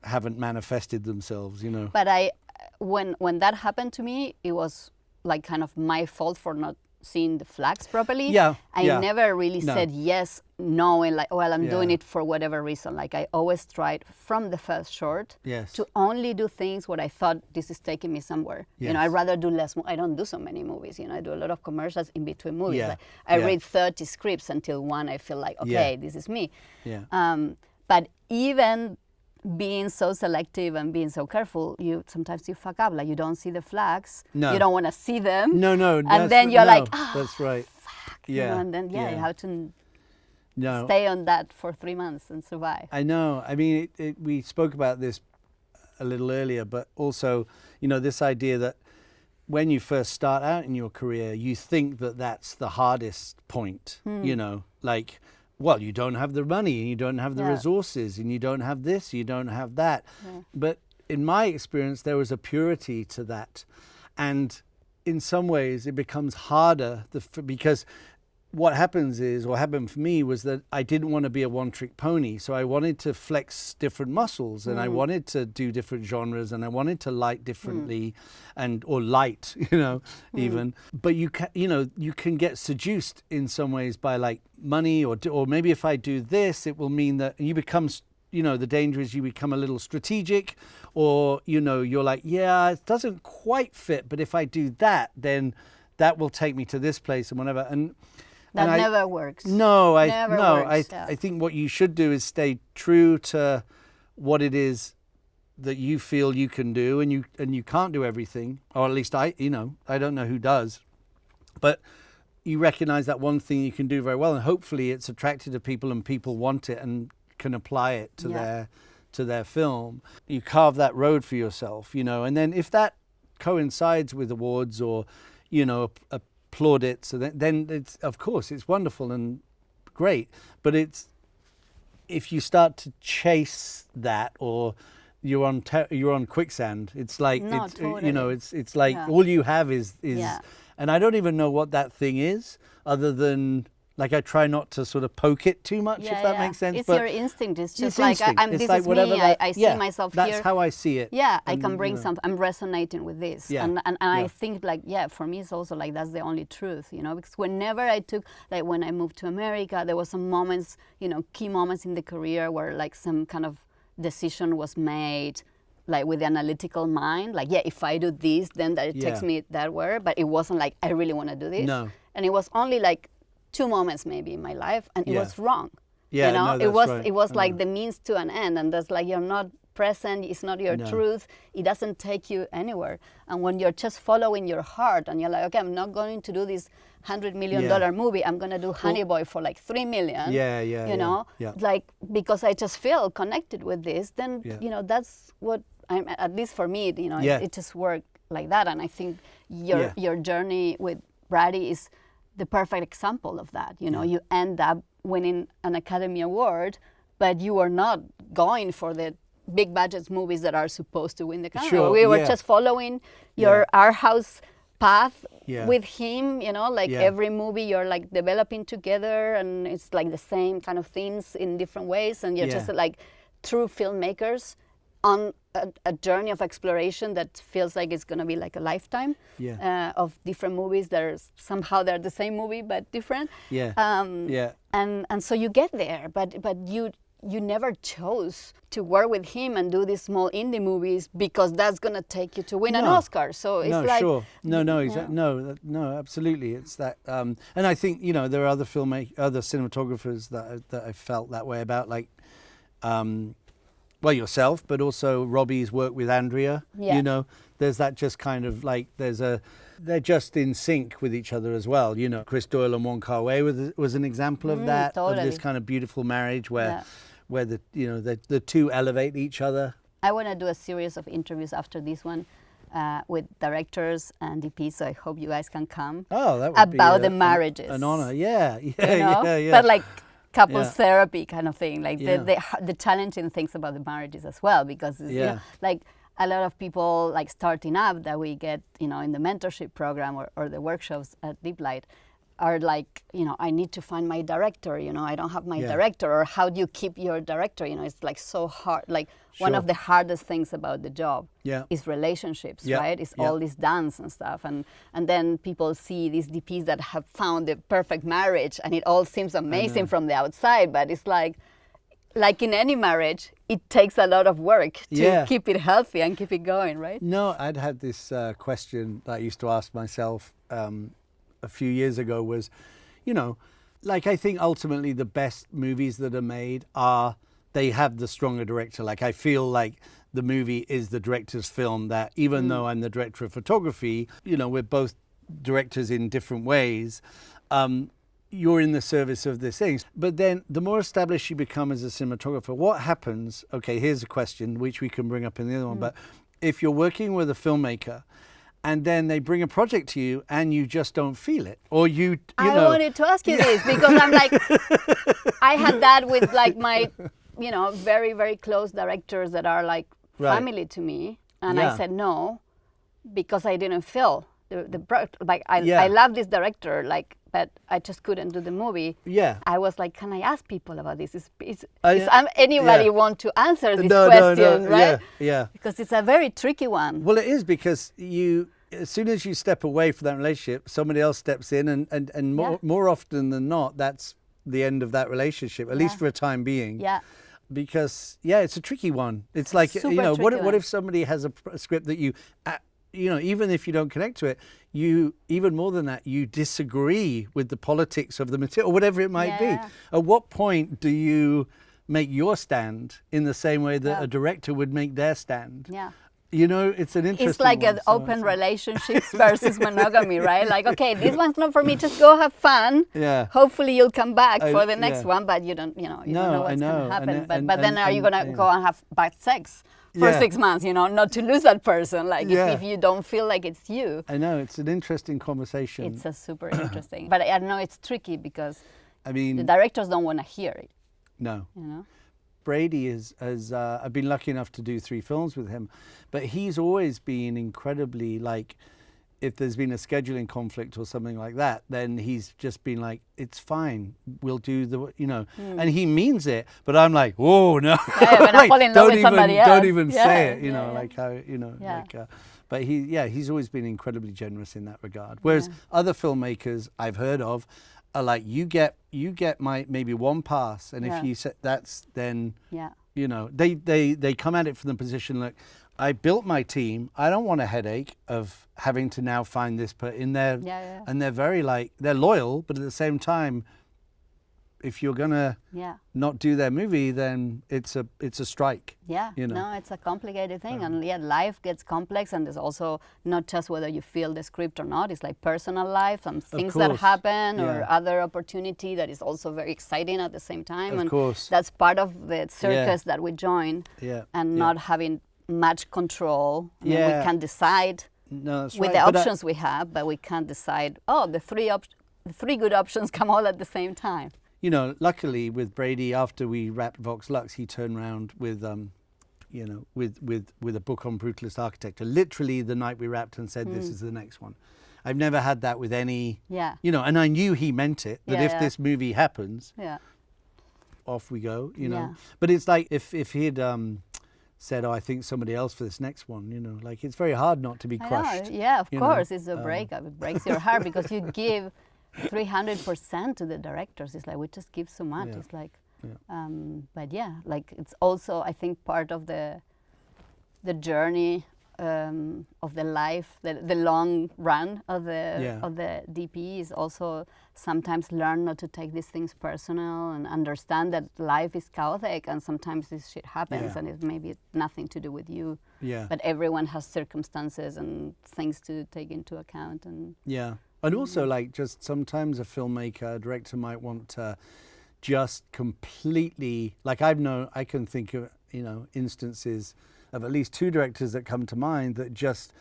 haven't manifested themselves. But when that happened to me, it was like kind of my fault for not seeing the flags properly. I never really said yes, knowing like, well, I'm doing it for whatever reason. Like, I always tried from the first short to only do things where I thought this is taking me somewhere. I'd rather do less. I don't do so many movies. I do a lot of commercials in between movies. Like, I read 30 scripts until one I feel like, okay, this is me. But even being so selective and being so careful, sometimes you fuck up. Like, you don't see the flags. You don't want to see them. And then you're like, that's right. Fuck. And then you have to stay on that for 3 months and survive. I know. I mean, we spoke about this a little earlier, but also, this idea that when you first start out in your career, you think that that's the hardest point. Like, well, you don't have the money, and you don't have the resources, and you don't have this, you don't have that. But in my experience, there was a purity to that. And in some ways, it becomes harder because what happens is, what happened for me was that I didn't want to be a one-trick pony. So I wanted to flex different muscles, and I wanted to do different genres, and I wanted to light differently, or light, even. But you can get seduced in some ways by like money, or maybe if I do this, it will mean that you become the danger is you become a little strategic, or, you're like, yeah, it doesn't quite fit, but if I do that, then that will take me to this place and whatever. And never works. No, Never works, I think what you should do is stay true to what it is that you feel you can do, and you can't do everything, or at least I don't know who does, but you recognize that one thing you can do very well, and hopefully it's attracted to people and people want it and can apply it to their film. You carve that road for yourself, and then if that coincides with awards or plaudits, so then it's, of course, it's wonderful and great. But if you start to chase that, or you're on quicksand, it's like totally. it's like all you have is and I don't even know what that thing is, other than, like, I try not to sort of poke it too much, if that makes sense. It's but your instinct. It's just it's like instinct. I'm. It's This like is whatever me. I see myself that's here. That's how I see it. Yeah, I can bring something. I'm resonating with this, and I Yeah. think, like, for me it's also like that's the only truth, because whenever I took, like, when I moved to America, there was some moments, key moments in the career where, like, some kind of decision was made, like, with the analytical mind, like, if I do this, then that it takes me that way. But it wasn't like I really want to do this. No. And it was only like 2 moments maybe in my life, and it was wrong. Yeah, no, that's right. It was like the means to an end, and that's like, you're not present. It's not your truth. It doesn't take you anywhere. And when you're just following your heart, and you're like, okay, I'm not going to do this $100 million movie. I'm gonna do Honey Boy for like $3 million. Like, because I just feel connected with this. Then that's what I'm. At least for me, it just worked like that. And I think your journey with Brady is the perfect example of that. You end up winning an Academy Award, but you are not going for the big budget movies that are supposed to win the Academy. Sure, we were just following our house path with him. Every movie you're like developing together, and it's like the same kind of themes in different ways, and you're just like true filmmakers on a journey of exploration that feels like it's going to be like a lifetime of different movies. They're the same movie but different. And so you get there, but you never chose to work with him and do these small indie movies because that's going to take you to win an Oscar. So it's no, absolutely. It's that, and I think there are other cinematographers that I felt that way about, like. Well, yourself, but also Robbie's work with Andrea. There's that just kind of like, they're just in sync with each other as well. Chris Doyle and Wong Kar-wai was an example of that, totally. of this kind of beautiful marriage where the two elevate each other. I want to do a series of interviews after this one with directors and DPs, so I hope you guys can come. Oh, that would about be the marriages. An honor, yeah. But like, couples therapy kind of thing, like the challenging things about the marriages as well, because like a lot of people like starting up that we get in the mentorship program or the workshops at Deep Light are like, I need to find my director, I don't have my director, or how do you keep your director? It's like so hard. Like one of the hardest things about the job is relationships, right? It's all this dance and stuff. And then people see these DPs that have found the perfect marriage, and it all seems amazing from the outside, but it's like in any marriage, it takes a lot of work to keep it healthy and keep it going, right? No, I'd had this question that I used to ask myself a few years ago was, like, I think ultimately the best movies that are made they have the stronger director. Like, I feel like the movie is the director's film, that even though I'm the director of photography, we're both directors in different ways. You're in the service of this thing. But then the more established you become as a cinematographer, what happens? Okay, here's a question which we can bring up in the other one. But if you're working with a filmmaker and then they bring a project to you and you just don't feel it, or I wanted to ask you this, because I'm like, I had that with like my, very, very close directors that are like family to me. And I said no, because I didn't feel I love this director, like, but I just couldn't do the movie. I was like, can I ask people about this? Is anybody want to answer this question, right? Because it's a very tricky one. Well, it is, because as soon as you step away from that relationship, somebody else steps in, and more often than not, that's the end of that relationship, at least for a time being. because it's a tricky one. It's like, Super what if somebody has a script that you even if you don't connect to it, you, even more than that, you disagree with the politics of the material or whatever it might be. At what point do you make your stand in the same way that a director would make their stand? It's an interesting It's like one, an open relationships versus monogamy, right? Like, okay, this one's not for me, just go have fun. Hopefully you'll come back for the next one, but you don't know what's going to happen. But then are you going to go and have bad sex for 6 months, not to lose that person, like if you don't feel like it's you. I know, it's an interesting conversation. It's a super interesting, but I know it's tricky because the directors don't want to hear it. No. Brady has I've been lucky enough to do 3 films with him, but he's always been incredibly, like, if there's been a scheduling conflict or something like that, then he's just been like, it's fine, we'll do and he means it, but I'm like, oh no. When I fall in love with somebody else. Don't even say it, like how, but he's always been incredibly generous in that regard. Whereas other filmmakers I've heard of are like, you get maybe one pass, and if you say that's, then they come at it from the position like, I built my team, I don't want a headache of having to now find this in there. And they're very they're loyal, but at the same time, if you're gonna not do their movie, then it's a strike. No, it's a complicated thing, and life gets complex, and there's also not just whether you feel the script or not. It's like personal life and things that happen or other opportunity that is also very exciting at the same time. Of course, that's part of the circus that we join. And not having much control. I mean, we can decide with the options we have, but we can't decide. The three good options come all at the same time. Luckily with Brady, after we wrapped Vox Lux, he turned around with, with a book on brutalist architecture, literally the night we wrapped, and said, this is the next one. I've never had that with any, and I knew he meant it, that if this movie happens, off we go, But it's like, if he had said, I think somebody else for this next one, like, it's very hard not to be crushed. Of course, it's a breakup. It breaks your heart because you give 300% to the directors. It's like, we just give so much. It's like, but like, it's also, I think, part of the journey of the life, the long run of the DP is also sometimes learn not to take these things personal and understand that life is chaotic and sometimes this shit happens and it maybe nothing to do with you. But everyone has circumstances and things to take into account. And and also, like, just sometimes a filmmaker, a director might want to just completely, like, I can think of, instances of at least 2 directors that come to mind that just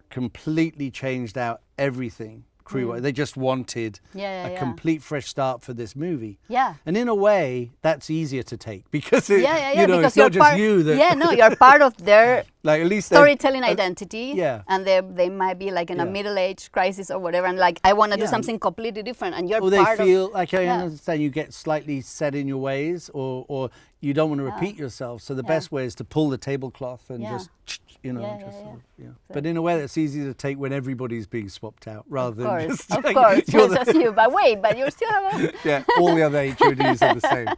completely changed out everything crew. They just wanted a complete fresh start for this movie. And in a way, that's easier to take because because it's not just you that you're part of their like, at least storytelling identity. And they might be like in a middle-age crisis or whatever, and like, I want to do something completely different, and you're part of. Or they feel like, I understand, you get slightly set in your ways, or you don't want to repeat yourself. So the best way is to pull the tablecloth and just, But in a way, that's easy to take when everybody's being swapped out, rather than just just you. But wait, but you still have all the other HODs are the same.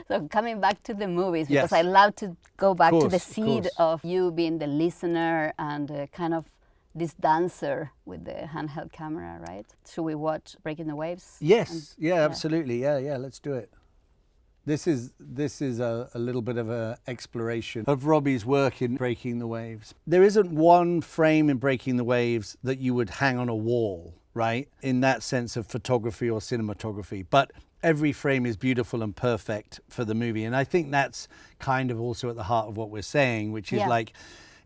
So coming back to the movies, because I love to go back to the seed of you being the listener and kind of this dancer with the handheld camera, right? Should we watch Breaking the Waves? Yes, absolutely. Yeah, let's do it. This is a little bit of an exploration of Robbie's work in Breaking the Waves. There isn't one frame in Breaking the Waves that you would hang on a wall, right? In that sense of photography or cinematography. But every frame is beautiful and perfect for the movie. And I think that's kind of also at the heart of what we're saying, which is like,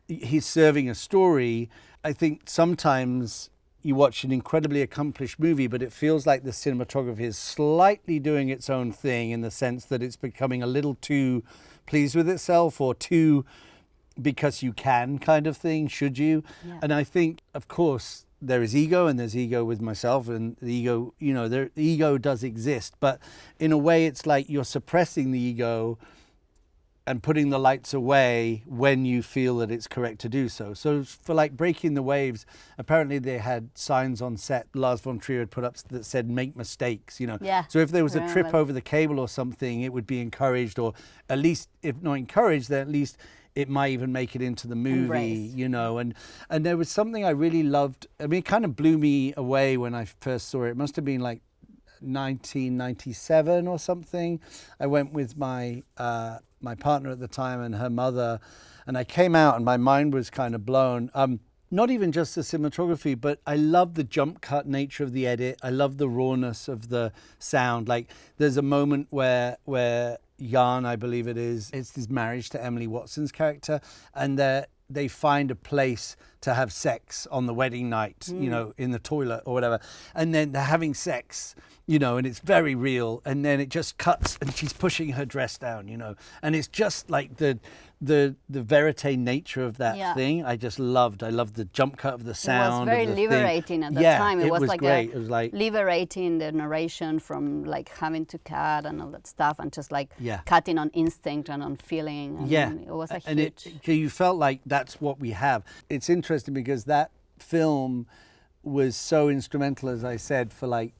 he's serving a story. I think sometimes you watch an incredibly accomplished movie, but it feels like the cinematography is slightly doing its own thing in the sense that it's becoming a little too pleased with itself or too because you can kind of thing, should you? And I think, of course, there is ego, and there's ego with myself, and the ego, the ego does exist, but in a way it's like you're suppressing the ego and putting the lights away when you feel that it's correct to do so. So for like Breaking the Waves, apparently they had signs on set Lars von Trier had put up that said make mistakes, you know. Yeah, So if there was a I trip remember. over the cable or something, it would be encouraged, or at least, if not encouraged, then at least it might even make it into the movie, Embrace. you know. And there was something I really loved. I mean, it kind of blew me away when I first saw it. It must have been like 1997 or something. I went with my my partner at the time and her mother, and I came out and my mind was kind of blown. Not even just the cinematography, but I love the jump cut nature of the edit. I love the rawness of the sound. Like there's a moment where Jan, I believe it is, it's his marriage to Emily Watson's character, and they find a place to have sex on the wedding night, you know, in the toilet or whatever. And then they're having sex, you know, and it's very real. And then it just cuts and she's pushing her dress down, you know. And it's just like the verite nature of that thing. I just loved. I loved the jump cut of the sound. It was very liberating at the time. It was like great. It was like liberating the narration from like having to cut and all that stuff, and just like Yeah. cutting on instinct and on feeling. And yeah, it was a and huge. you felt like that's what we have. It's interesting because that film was so instrumental, as I said, for like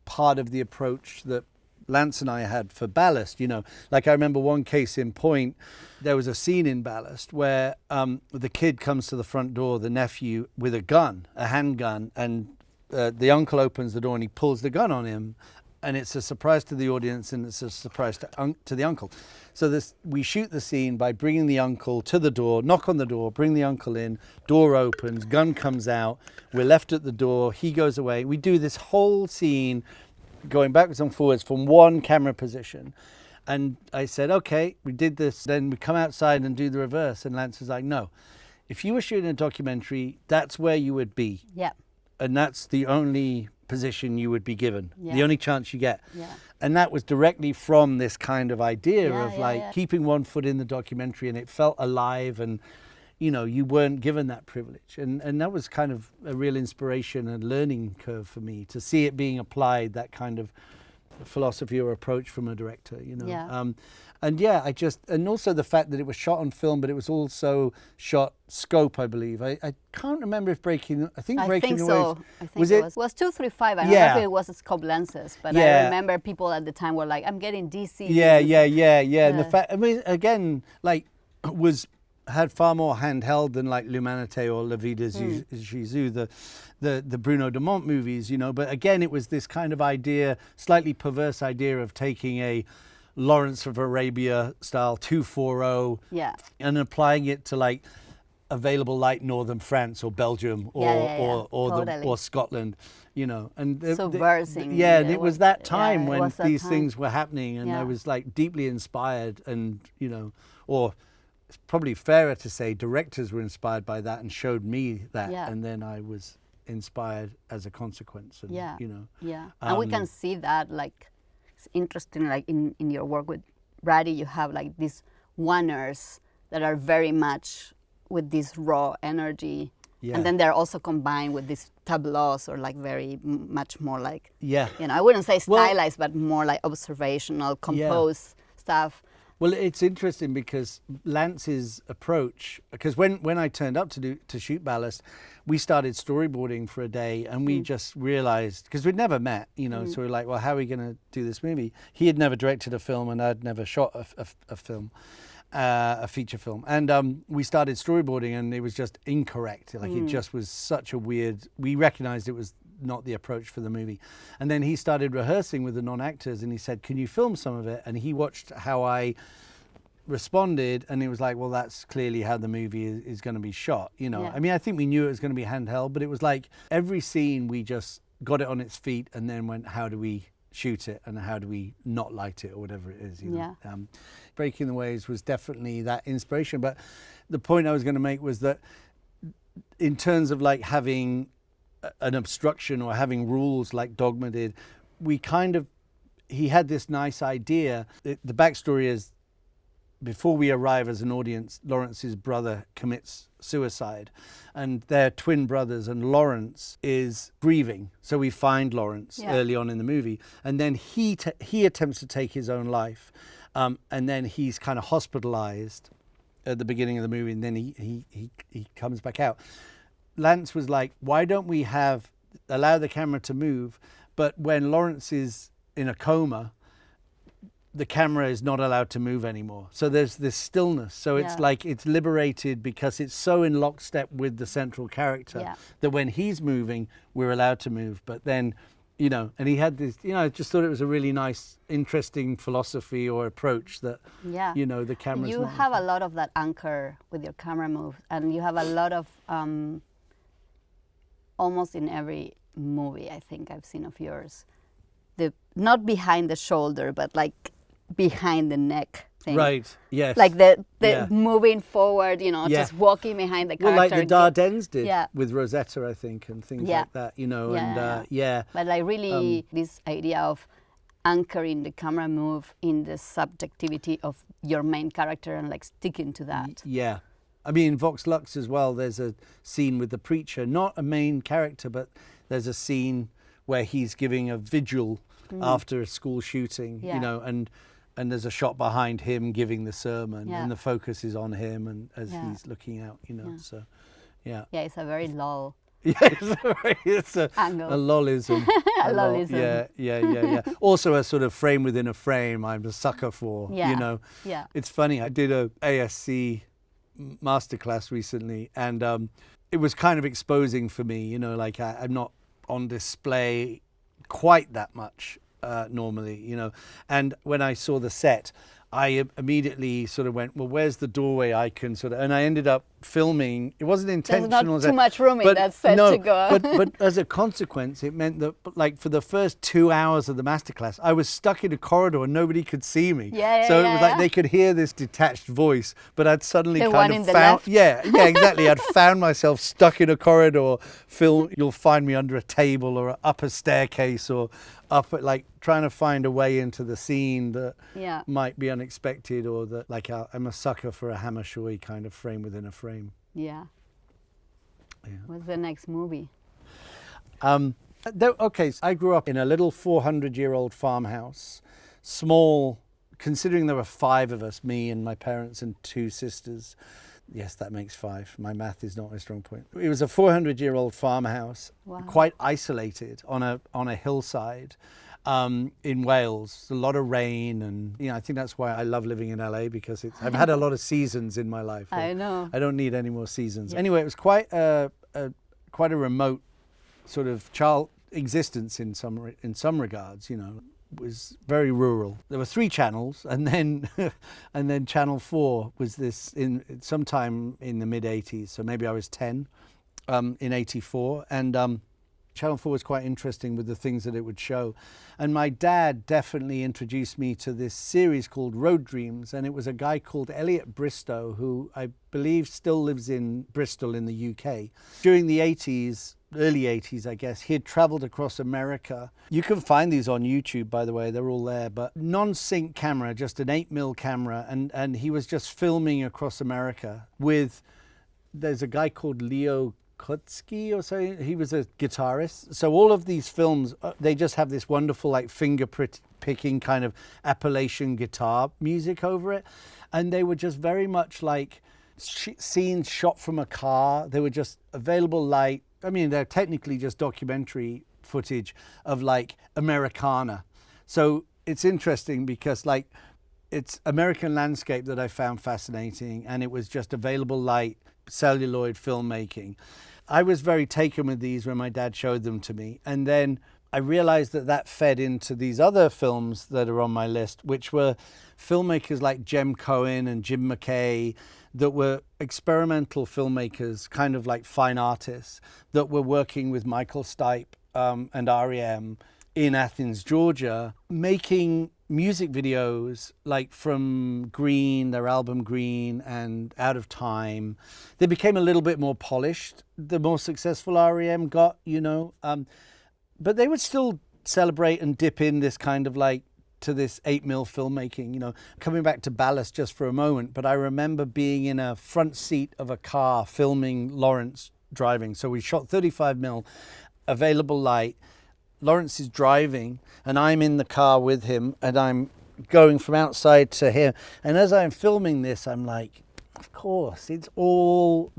part of the approach that Lance and I had for Ballast, you know. Like I remember one case in point, there was a scene in Ballast where the kid comes to the front door, the nephew, with a gun, a handgun, and the uncle opens the door and he pulls the gun on him. And it's a surprise to the audience and it's a surprise to the uncle. So we shoot the scene by bringing the uncle to the door, knock on the door, bring the uncle in, door opens, gun comes out, we're left at the door, he goes away. We do this whole scene going backwards and forwards from one camera position. And I said, okay, we did this. Then we come outside and do the reverse. And Lance was like, no, if you were shooting a documentary, that's where you would be. Yeah. And that's the only position you would be given, Yeah. the only chance you get. Yeah. And that was directly from this kind of idea of keeping one foot in the documentary, and it felt alive, and you know, you weren't given that privilege. And that was kind of a real inspiration and learning curve for me to see it being applied, that kind of philosophy or approach from a director, you know. Yeah. And also the fact that it was shot on film, but it was also shot scope, I believe. I can't remember if Breaking the Waves. I think Was it was 235. I don't know if it was scope lenses, but I remember people at the time were like, I'm getting DC. Yeah. And the fact, I mean, again, like, had far more handheld than like L'Humanité or La Vie de Jésus, the Bruno Dumont movies, you know. But again, it was this kind of idea, slightly perverse idea of taking a Lawrence of Arabia style 240 and applying it to like available light northern France or Belgium or Scotland, you know. And subversing. And it was that time when these things were happening, and I Yeah. was like deeply inspired, and you know, or it's probably fairer to say directors were inspired by that and showed me that, and then I was inspired as a consequence. And, you know. Yeah, and we can see that, like, it's interesting, like in your work with Brady, you have like these oneers that are very much with this raw energy. Yeah. And then they're also combined with these tableaus, or like very much more like, you know, I wouldn't say stylized, but more like observational, composed stuff. Well, it's interesting because Lance's approach, because when I turned up to shoot Ballast, we started storyboarding for a day, and we just realized, because we'd never met, you know, so we're like, well, how are we going to do this movie? He had never directed a film, and I'd never shot a film, a feature film. And we started storyboarding, and it was just incorrect. Like it just was such a weird, we recognized it was not the approach for the movie. And then he started rehearsing with the non-actors, and he said, can you film some of it? And he watched how I responded, and he was like, well, that's clearly how the movie is going to be shot, you know. I mean, I think we knew it was going to be handheld, but it was like every scene we just got it on its feet and then went, how do we shoot it and how do we not light it, or whatever it is, you know. Breaking the Waves was definitely that inspiration. But the point I was going to make was that in terms of like having an obstruction or having rules like Dogma did, he had this nice idea. The backstory is, before we arrive as an audience, Lawrence's brother commits suicide, and they're twin brothers, and Lawrence is grieving. So we find Lawrence early on in the movie, and then he attempts to take his own life. and then he's kind of hospitalized at the beginning of the movie, and then he comes back out. Lance was like, why don't we allow the camera to move, but when Lawrence is in a coma, the camera is not allowed to move anymore. So there's this stillness. So it's like it's liberated because it's so in lockstep with the central character that when he's moving, we're allowed to move. But then, and he had this, I just thought it was a really nice, interesting philosophy or approach that, the camera's You have a lot of that anchor with your camera move, and you have a lot of, almost in every movie I think I've seen of yours, not behind the shoulder, but like behind the neck thing. Right, yes. Like the moving forward, just walking behind the character. Well, like the Dardennes did with Rosetta, I think, and things like that, But like really this idea of anchoring the camera move in the subjectivity of your main character and like sticking to that. Yeah. I mean, in Vox Lux as well, there's a scene with the preacher, not a main character, but there's a scene where he's giving a vigil after a school shooting, and there's a shot behind him giving the sermon, and the focus is on him and as he's looking out, so, Yeah, it's a very lol. It's a lollism. A lollism. Yeah. Also a sort of frame within a frame I'm a sucker for, Yeah. It's funny, I did a ASC masterclass recently, and it was kind of exposing for me, like I'm not on display quite that much normally, and when I saw the set, I immediately sort of went, well, where's the doorway I can and I ended up filming. It wasn't intentional. There's not too much room in that set to go. but as a consequence, it meant that like for the first 2 hours of the masterclass, I was stuck in a corridor and nobody could see me. So it was like they could hear this detached voice, but I'd suddenly kind of found, exactly. I'd found myself stuck in a corridor. Phil, you'll find me under a table or up a staircase or up at like trying to find a way into the scene that might be unexpected, or that like I'm a sucker for a Hammershaw kind of frame within a frame. Yeah. What's the next movie? Okay, so I grew up in a little 400-year-old farmhouse, small, considering there were 5 of us, me and my parents and 2 sisters. Yes, that makes 5. My math is not my strong point. It was a 400-year-old farmhouse, quite isolated on a hillside in Wales. A lot of rain, and I think that's why I love living in LA, because I've had a lot of seasons in my life. I know. I don't need any more seasons. Anyway, it was quite a remote sort of child existence in some regards. It was very rural. There were 3 channels, and then Channel 4 was this in sometime in the mid 80s. So maybe I was 10 in 84, and Channel 4 was quite interesting with the things that it would show. And my dad definitely introduced me to this series called Road Dreams, and it was a guy called Elliot Bristow, who I believe still lives in Bristol in the UK. During the 80s, early 80s, I guess, he had traveled across America. You can find these on YouTube, by the way, they're all there, but non-sync camera, just an 8mm camera, and he was just filming across America there's a guy called Leo Kutsky or so. He was a guitarist. So all of these films, they just have this wonderful like picking kind of Appalachian guitar music over it. And they were just very much like scenes shot from a car. They were just available light. I mean, they're technically just documentary footage of like Americana. So it's interesting because like it's American landscape that I found fascinating, and it was just available light, celluloid filmmaking. I was very taken with these when my dad showed them to me. And then I realized that fed into these other films that are on my list, which were filmmakers like Jem Cohen and Jim McKay, that were experimental filmmakers, kind of like fine artists, that were working with Michael Stipe and REM in Athens, Georgia, making music videos like from Green, their album Green, and Out of Time. They became a little bit more polished the more successful REM got, but they would still celebrate and dip in this kind of like to this 8mm filmmaking, coming back to Ballast just for a moment. But I remember being in a front seat of a car filming Lawrence driving. So we shot 35mm, available light. Lawrence is driving and I'm in the car with him, and I'm going from outside to here. And as I'm filming this, I'm like, of course, it's all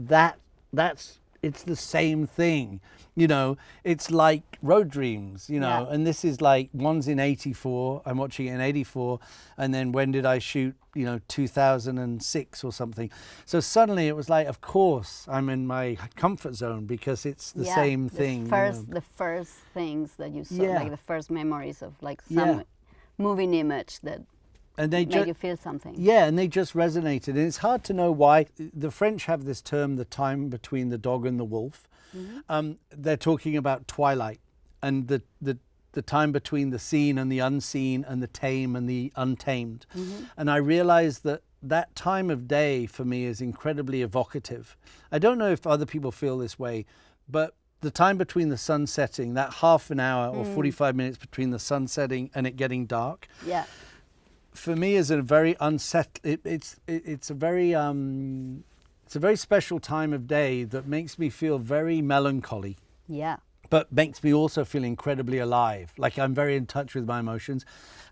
it's the same thing. You know, it's like Road Dreams, you know, and this is like, one's in 84, I'm watching it in 84, and then when did I shoot, you know, 2006 or something. So suddenly it was like, of course, I'm in my comfort zone because it's the same thing. The first things that you saw, like the first memories of like some moving image that made you feel something. Yeah, and they just resonated. And it's hard to know why. The French have this term, the time between the dog and the wolf. Mm-hmm. They're talking about twilight and the time between the seen and the unseen and the tame and the untamed. Mm-hmm. And I realized that time of day for me is incredibly evocative. I don't know if other people feel this way, but the time between the sun setting, that half an hour or 45 minutes between the sun setting and it getting dark, for me is a very it's a very special time of day that makes me feel very melancholy. Yeah. But makes me also feel incredibly alive. Like I'm very in touch with my emotions,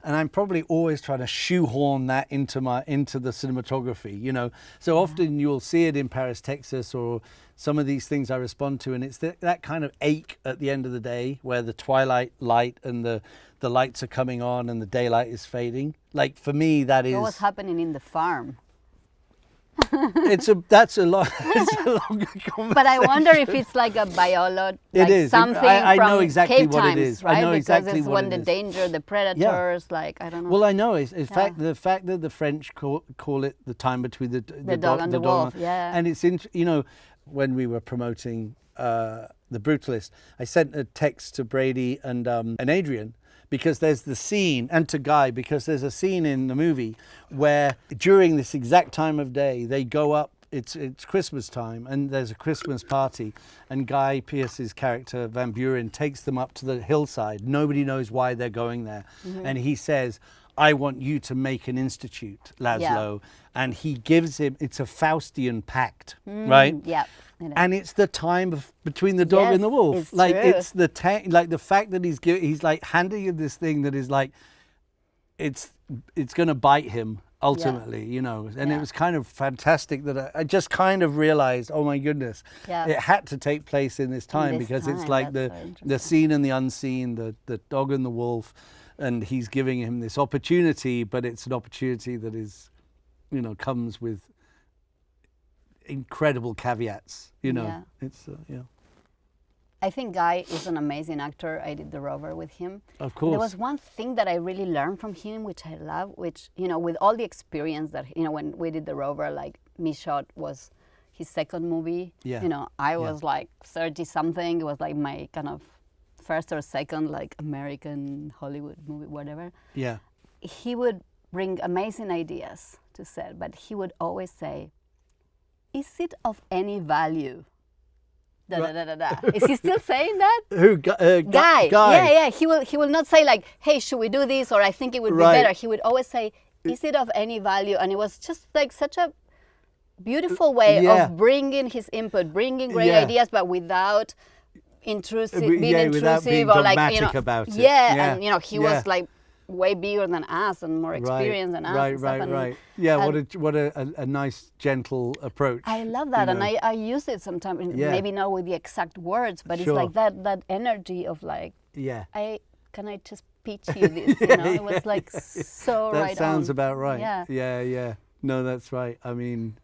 and I'm probably always trying to shoehorn that into the cinematography, you know. So often you'll see it in Paris, Texas, or some of these things I respond to, and it's that kind of ache at the end of the day where the twilight light and the lights are coming on and the daylight is fading. Like for me, that is. What was happening in the farm? That's a longer conversation. But I wonder if it's like a biology, like it is. something I from know exactly cave what times, it is. right? I know because exactly it's what when it the is. danger, the predators, like I don't know. Well, I know. In fact, the fact that the French call it the time between the dog and the wolf. And it's you know, when we were promoting The Brutalist, I sent a text to Brady and Adrian, because there's the scene, and to Guy, because there's a scene in the movie where during this exact time of day they go up. It's Christmas time and there's a Christmas party, and Guy Pearce's character Van Buren takes them up to the hillside. Nobody knows why they're going there. Mm-hmm. And he says, I want you to make an institute, Laszlo. And he gives him, it's a Faustian pact, right? Yeah. And it's the time between the dog and the wolf. It's like true. It's like the fact that he's like handing you this thing that is like, it's going to bite him ultimately, you know. And it was kind of fantastic that I just kind of realized, oh my goodness, it had to take place in this time because it's like the seen and the unseen, the dog and the wolf, and he's giving him this opportunity, but it's an opportunity that is, you know, comes with incredible caveats, you know. It's I think Guy is an amazing actor. I did The Rover with him. Of course. There was one thing that I really learned from him, which I love, which, you know, with all the experience that, you know, when we did The Rover, like Michot was his second movie. Yeah. You know, I was like 30 something. It was like my kind of first or second like American Hollywood movie, whatever. Yeah. He would bring amazing ideas to set, but he would always say, is it of any value? Is he still saying that? Who? Guy. Yeah. He will not say like, hey, should we do this? Or I think it would be better. He would always say, is it of any value? And it was just like such a beautiful way of bringing his input, bringing great ideas, but without being intrusive or like, you know, about it. And you know, he was like way bigger than us and more experienced than us. Right. Yeah, what a nice, gentle approach. I love that, and I use it sometimes, maybe not with the exact words, but it's like that energy of like, can I just pitch you this, you know? It was like so that right on. That sounds about right. Yeah. No, that's right. I mean,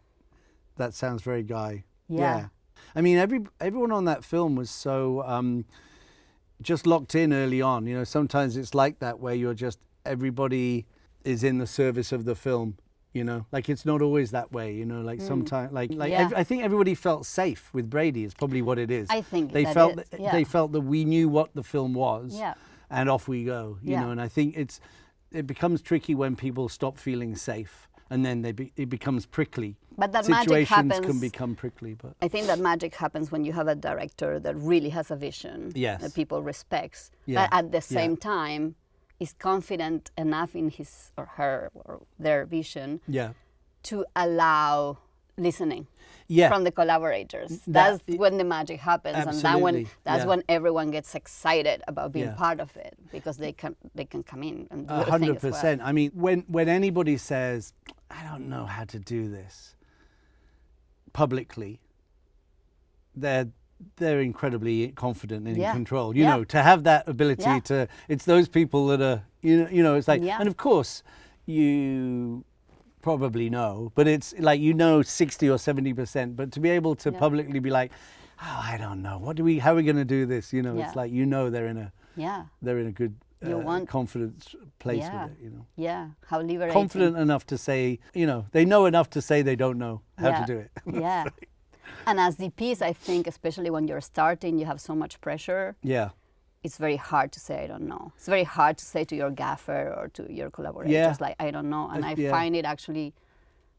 that sounds very Guy. Yeah. I mean, everyone on that film was so just locked in early on. You know, sometimes it's like that where you're just, everybody is in the service of the film, you know, like it's not always that way, you know, like sometimes I think everybody felt safe with Brady is probably what it is. I think they felt that we knew what the film was and off we go, you know, and I think it becomes tricky when people stop feeling safe and then it becomes prickly. But that magic happens. Situations can become prickly. But I think that magic happens when you have a director that really has a vision that people respect, but at the same time is confident enough in his or her or their vision to allow listening. Yeah. From the collaborators. That's when the magic happens, absolutely. and when everyone gets excited about being Yeah. part of it, because they can come in and do the thing as 100%. well. I mean, when anybody says, I don't know how to do this publicly, they're incredibly confident and in control. You know, to have that ability to, it's those people that are, you know, it's like, and of course you probably know, but it's like, 60 or 70%, but to be able to publicly be like, oh, I don't know, how are we going to do this? You know, it's like, they're in a good confidence place with it, you know. Yeah, how liberating. Confident enough to say, they know enough to say they don't know how to do it. Yeah. And as DPs, I think, especially when you're starting, you have so much pressure. Yeah. It's very hard to say, I don't know. It's very hard to say to your gaffer or to your collaborators, like, I don't know. And I find it actually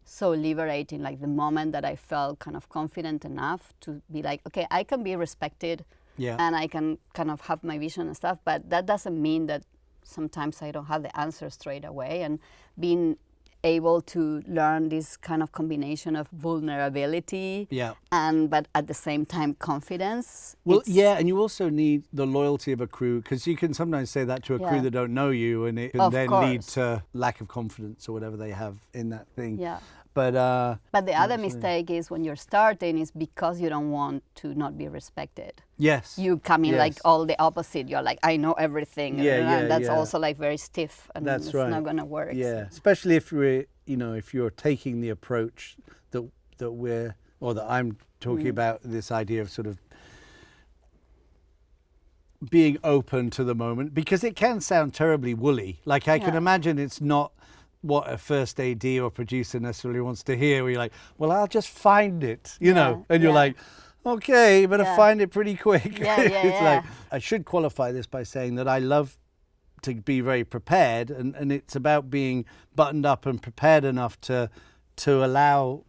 so liberating, like the moment that I felt kind of confident enough to be like, okay, I can be respected and I can kind of have my vision and stuff, but that doesn't mean that sometimes I don't have the answer straight away. And being able to learn this kind of combination of vulnerability but at the same time confidence. Well, and you also need the loyalty of a crew, because you can sometimes say that to a crew that don't know you, and it can then lead to lack of confidence or whatever they have in that thing. Yeah. But the other mistake is when you're starting is because you don't want to not be respected. Yes. You come in like all the opposite. You're like, I know everything. And that's also like very stiff, and it's not going to work. Yeah. So. Especially if if you're taking the approach that I'm talking about, this idea of sort of being open to the moment, because it can sound terribly woolly. Like I can imagine it's not what a first AD or producer necessarily wants to hear, where you're like, well, I'll just find it, you know, and you're like, okay, you better find it pretty quick. It's like, I should qualify this by saying that I love to be very prepared, and it's about being buttoned up and prepared enough to allow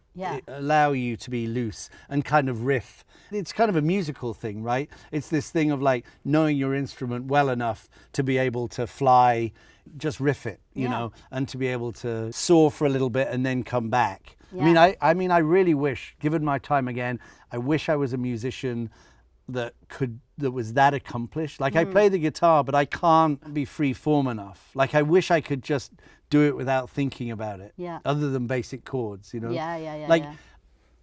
you to be loose and kind of riff. It's kind of a musical thing, right? It's this thing of like knowing your instrument well enough to be able to fly, just riff it, you know, and to be able to soar for a little bit and then come back. I mean, I really wish, given my time again, I wish I was a musician that was that accomplished. Like I play the guitar, but I can't be free form enough. Like I wish I could just do it without thinking about it, other than basic chords, you know. Like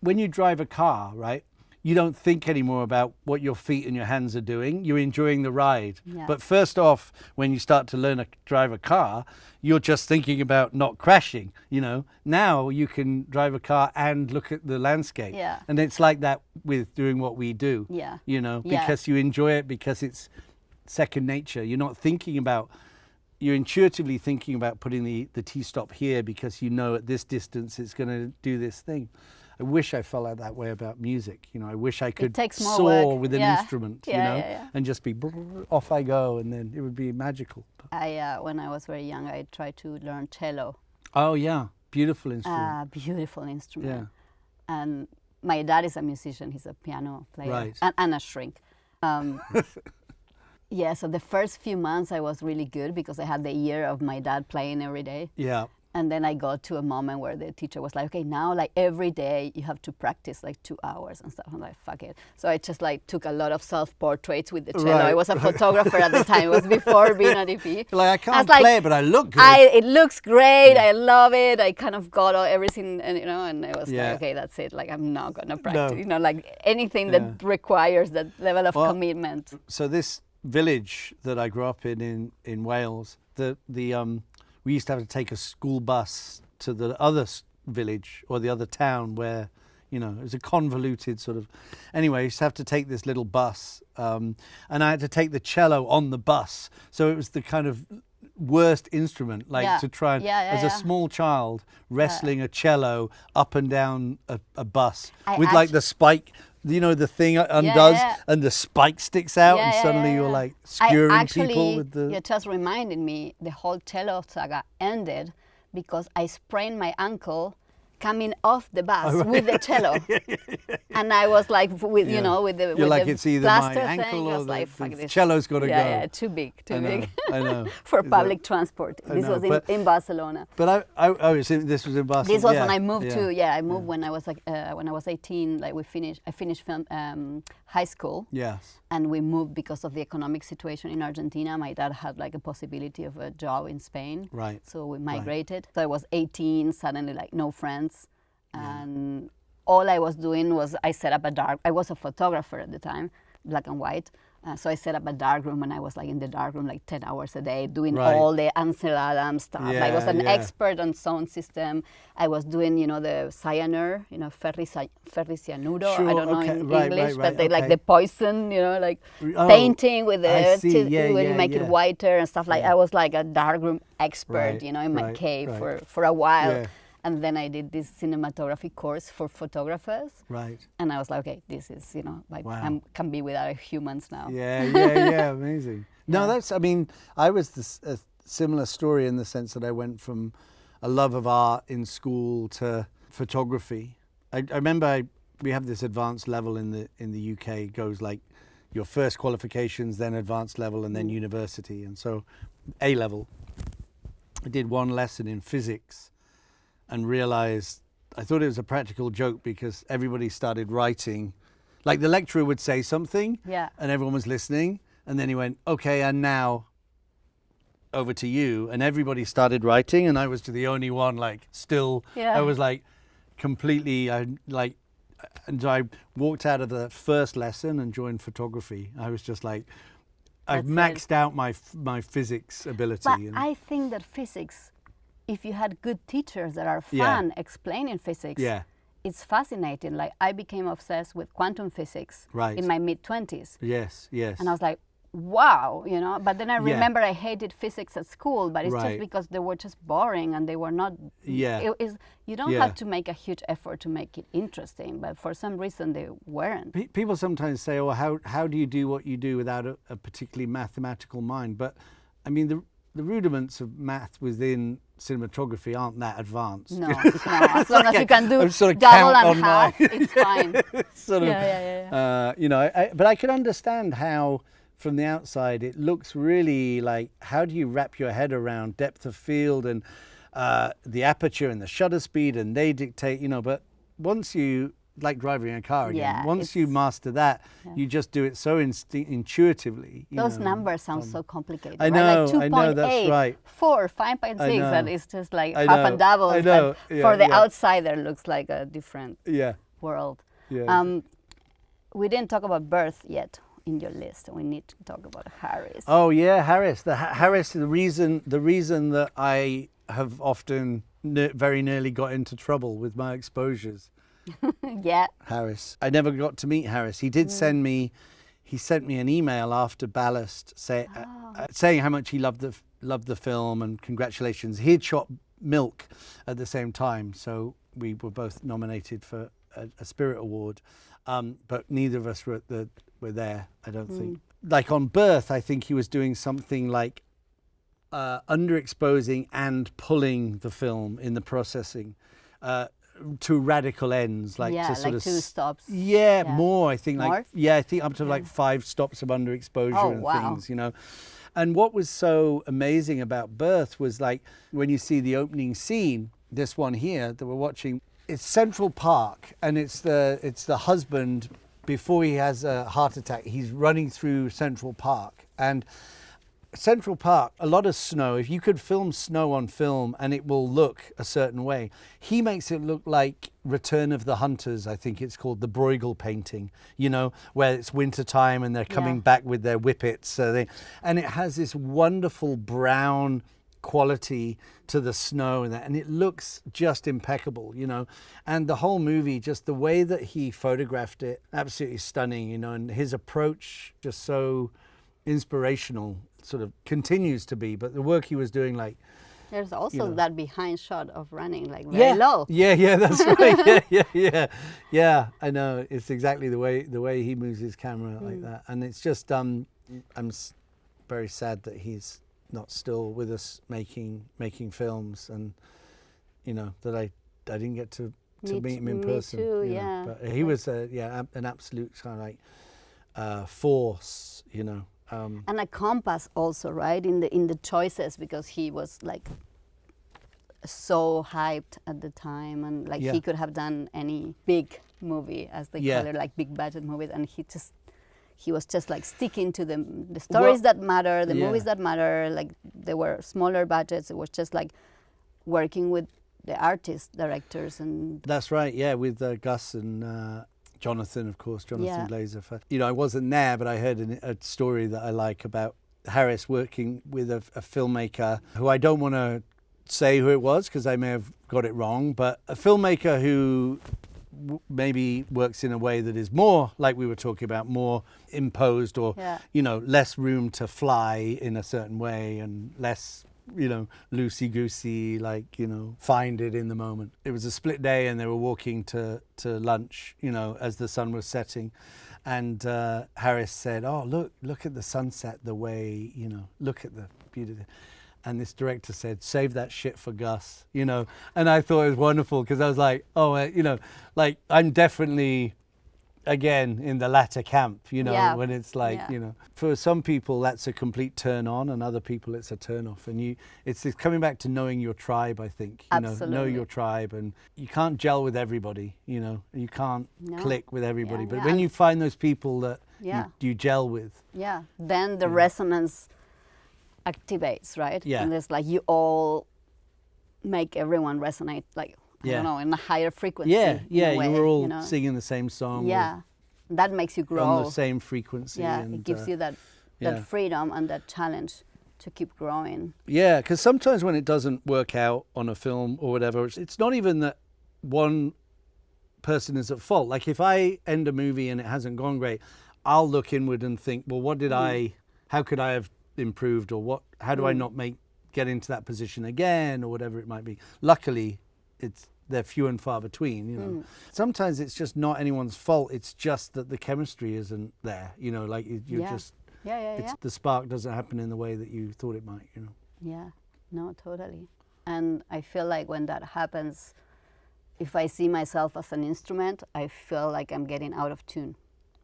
when you drive a car, right, you don't think anymore about what your feet and your hands are doing. You're enjoying the ride. But first off, when you start to learn to drive a car, you're just thinking about not crashing, you know. Now you can drive a car and look at the landscape. And it's like that with doing what we do, you know, because you enjoy it, because it's second nature. You're not thinking about, you're intuitively thinking about putting the T-stop here because you know at this distance it's going to do this thing. I wish I felt like that way about music. You know, I wish I could soar with an instrument, you know, and just be off I go, and then it would be magical. When I was very young, I tried to learn cello. Oh yeah, beautiful instrument. Beautiful instrument. And my dad is a musician. He's a piano player and a shrink. So the first few months I was really good because I had the ear of my dad playing every day. And then I got to a moment where the teacher was like, okay, now like every day you have to practice like 2 hours and stuff. I'm like, fuck it. So I just like took a lot of self-portraits with the cello. I was a photographer at the time. It was before being a DP. Like, I can't play it, but I look good. It looks great. I love it. I kind of got everything, and you know, and I was like, okay, that's it. Like, I'm not going to practice. You know, like anything that requires that level of commitment. So this village that I grew up in Wales, we used to have to take a school bus to the other village or the other town where, you know, it was a convoluted sort of... Anyway, I used to have to take this little bus, and I had to take the cello on the bus. So it was the kind of worst instrument, like to try and, as a small child, wrestling a cello up and down a bus with like the spike... You know, the thing undoes and the spike sticks out and suddenly you're like skewering people with the... You just reminded me, the whole cello saga ended because I sprained my ankle coming off the bus with the cello. And I was like, with you know, with the You're with like, the it's either plaster my ankle thing, I or was like, fuck the this. cello's got to go. Yeah, too big, I know, big. I know. For Is public that- transport. I This know, was in Barcelona. But this was in Barcelona. This was when I moved to. I moved when I was like when I was 18. Like I finished film high school. Yes. And we moved because of the economic situation in Argentina. My dad had like a possibility of a job in Spain. Right. So we migrated. So I was 18, suddenly like no friends. And all I was doing was I set up I was a photographer at the time, black and white. So I set up a dark room, and I was like in the dark room like 10 hours a day doing all the Ansel Adams stuff. I was an expert on sound system. I was doing, you know, the cyanure, you know, ferricianuro. Sure, I don't know in English, but they like the poison, you know, like painting with the when you make it whiter and stuff like. I was like a darkroom expert, you know, in my cave for a while. Yeah. And then I did this cinematography course for photographers. Right. And I was like, okay, this is, you know, like I can be without humans now. Yeah, amazing. No, I mean, I was a similar story in the sense that I went from a love of art in school to photography. I remember we have this advanced level in the UK. It goes like your first qualifications, then advanced level, and then university. And so A level, I did one lesson in physics and realized I thought it was a practical joke because everybody started writing. Like the lecturer would say something and everyone was listening, and then he went, okay, and now over to you, and everybody started writing, and I was the only one like still I was like completely and I walked out of the first lesson and joined photography. I was just like, I've maxed out my physics ability. But I think that physics, if you had good teachers that are fun explaining physics, it's fascinating. Like I became obsessed with quantum physics in my mid-20s. Yes. And I was like, wow, you know. But then I remember I hated physics at school, but it's just because they were just boring and they were not. You don't have to make a huge effort to make it interesting, but for some reason they weren't. People sometimes say, "Oh, how do you do what you do without a particularly mathematical mind?" But I mean, the rudiments of math within cinematography aren't that advanced. No. As long as you can do sort of double and half, it's fine. You know, but I can understand how, from the outside, it looks really like, how do you wrap your head around depth of field and the aperture and the shutter speed, and they dictate, you know, but once you, like driving a car again, once you master that, you just do it so intuitively. Those numbers sound so complicated. I know, right? Like 2.8, I know, that's right. 4, 5.6, and it's just like half and double. I know. For the outsider, looks like a different world. Yeah. We didn't talk about Birth yet in your list. We need to talk about Harris. Oh yeah, Harris. Harris. The reason that I have often very nearly got into trouble with my exposures. Harris. I never got to meet Harris. He did send me. He sent me an email after Ballast saying how much he loved the film and congratulations. He had shot Milk at the same time, so we were both nominated for a Spirit Award, but neither of us were there. I don't think. Like on Birth, I think he was doing something like underexposing and pulling the film in the processing. To radical ends, like to sort like of 2 stops. More. I think more? I think up to like 5 stops of underexposure things, you know. And what was so amazing about Birth was like when you see the opening scene, this one here that we're watching, it's Central Park, and it's the husband before he has a heart attack. He's running through Central Park, and Central Park, a lot of snow. If you could film snow on film and it will look a certain way, he makes it look like Return of the Hunters, I think it's called, the Bruegel painting, you know, where it's winter time and they're coming back with their whippets. And it has this wonderful brown quality to the snow and it looks just impeccable, you know. And the whole movie, just the way that he photographed it, absolutely stunning, you know, and his approach just so inspirational, sort of continues to be. But the work he was doing, like, there's also that behind shot of running like very low. Yeah, that's right. Yeah. I know, it's exactly the way he moves his camera like that. And it's just I'm very sad that he's not still with us making films, and you know that I didn't get to meet him in me person. too, you know. yeah. But he was an absolute kind of like force, you know. And a compass also, right, in the choices, because he was like so hyped at the time, and like he could have done any big movie, as they call it, like big budget movies, and he was just like sticking to the stories that matter, the movies that matter. Like there were smaller budgets. It was just like working with the artists, directors, and that's right. Yeah, with Gus and Jonathan, of course, Jonathan Glazer. You know, I wasn't there, but I heard a story that I like about Harris working with a filmmaker who I don't want to say who it was because I may have got it wrong, but a filmmaker who maybe works in a way that is more, like we were talking about, more imposed, or you know, less room to fly in a certain way, and less, you know, loosey-goosey, like, you know, find it in the moment. It was a split day and they were walking to lunch, you know, as the sun was setting, and Harris said, oh, look at the sunset, the way, you know, look at the beauty. And this director said, save that shit for Gus, you know. And I thought it was wonderful because I was like, oh, you know, like I'm definitely, again, in the latter camp, you know, when it's like, you know, for some people that's a complete turn on, and other people it's a turn off. And it's coming back to knowing your tribe, I think. You know your tribe, and you can't gel with everybody, you know, you can't click with everybody. But when you find those people that you gel with. Yeah, then the resonance activates, right? Yeah. And it's like you all make everyone resonate, like, I don't know, in a higher frequency. Yeah, you were all singing the same song. Yeah, that makes you grow. On the same frequency. Yeah, and, it gives you that freedom and that challenge to keep growing. Yeah, because sometimes when it doesn't work out on a film or whatever, it's not even that one person is at fault. Like if I end a movie and it hasn't gone great, I'll look inward and think, well, how could I have improved, or how do I not get into that position again, or whatever it might be. Luckily they're few and far between, you know. Sometimes it's just not anyone's fault, it's just that the chemistry isn't there, you know, like you're just the spark doesn't happen in the way that you thought it might, you know. Yeah, no, totally. And I feel like when that happens, if I see myself as an instrument, I feel like I'm getting out of tune.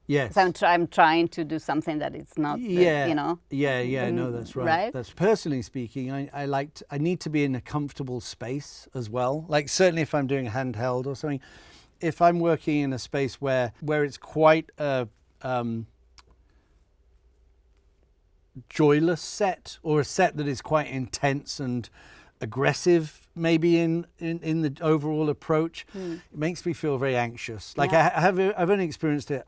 Yes. I'm trying to do something that it's not, you know. Yeah, no, that's right. That's personally speaking, I need to be in a comfortable space as well. Like certainly if I'm doing a handheld or something, if I'm working in a space where it's quite a joyless set, or a set that is quite intense and aggressive maybe in the overall approach, it makes me feel very anxious. Like I've only experienced it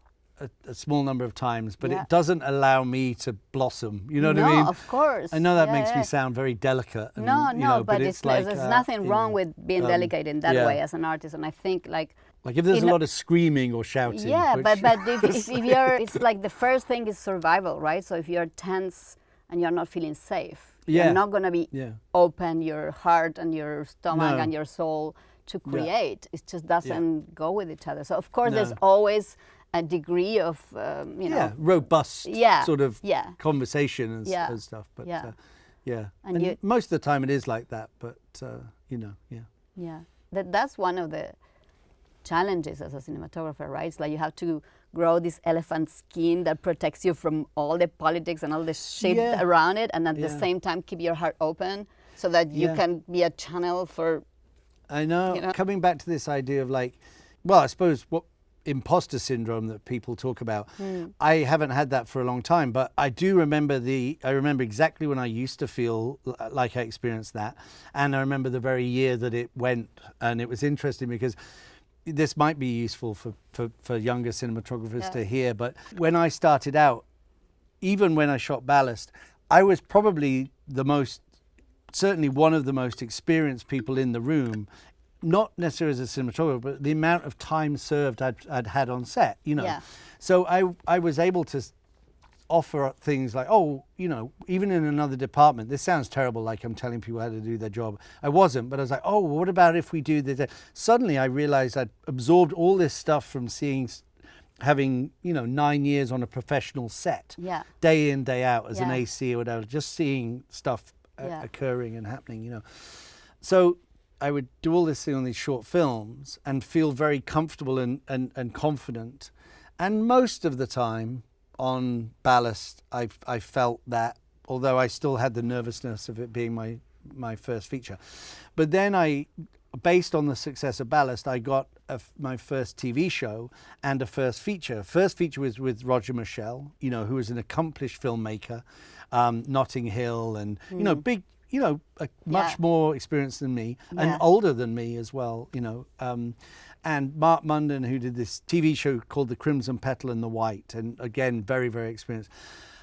a small number of times, but it doesn't allow me to blossom. You know what I mean? No, of course. I know that makes me sound very delicate. And, no, but it's like there's nothing wrong with being delicate in that way as an artist. And I think like if there's a lot of screaming or shouting. Yeah, but if you're, it's like the first thing is survival, right? So if you're tense and you're not feeling safe, you're not going to be open your heart and your stomach and your soul to create. It just doesn't go with each other. So of course there's always a degree of, robust sort of conversation and stuff. But and most of the time it is like that. But that's one of the challenges as a cinematographer, right? It's like you have to grow this elephant skin that protects you from all the politics and all the shit around it, and at the same time keep your heart open so that you can be a channel for. I know. Coming back to this idea of like, well, I suppose what imposter syndrome that people talk about. I haven't had that for a long time, but I do remember I remember exactly when I used to feel like I experienced that, and I remember the very year that it went. And it was interesting because this might be useful for younger cinematographers to hear, but when I started out, even when I shot Ballast, I was probably certainly one of the most experienced people in the room, not necessarily as a cinematographer, but the amount of time served I'd had on set, you know. So I was able to offer things like, even in another department, this sounds terrible, like I'm telling people how to do their job. I wasn't, but I was like, what about if we do this? Suddenly I realized I'd absorbed all this stuff from having 9 years on a professional set, day in, day out as an AC or whatever, just seeing stuff occurring and happening, So I would do all this thing on these short films and feel very comfortable and confident. And most of the time on Ballast, I felt that, although I still had the nervousness of it being my first feature. But then based on the success of Ballast, I got my first TV show and a first feature. First feature was with Roger Michell, who was an accomplished filmmaker, Notting Hill, and big, much more experienced than me and older than me as well, and Mark Munden, who did this TV show called The Crimson Petal and the White, and again, very, very experienced.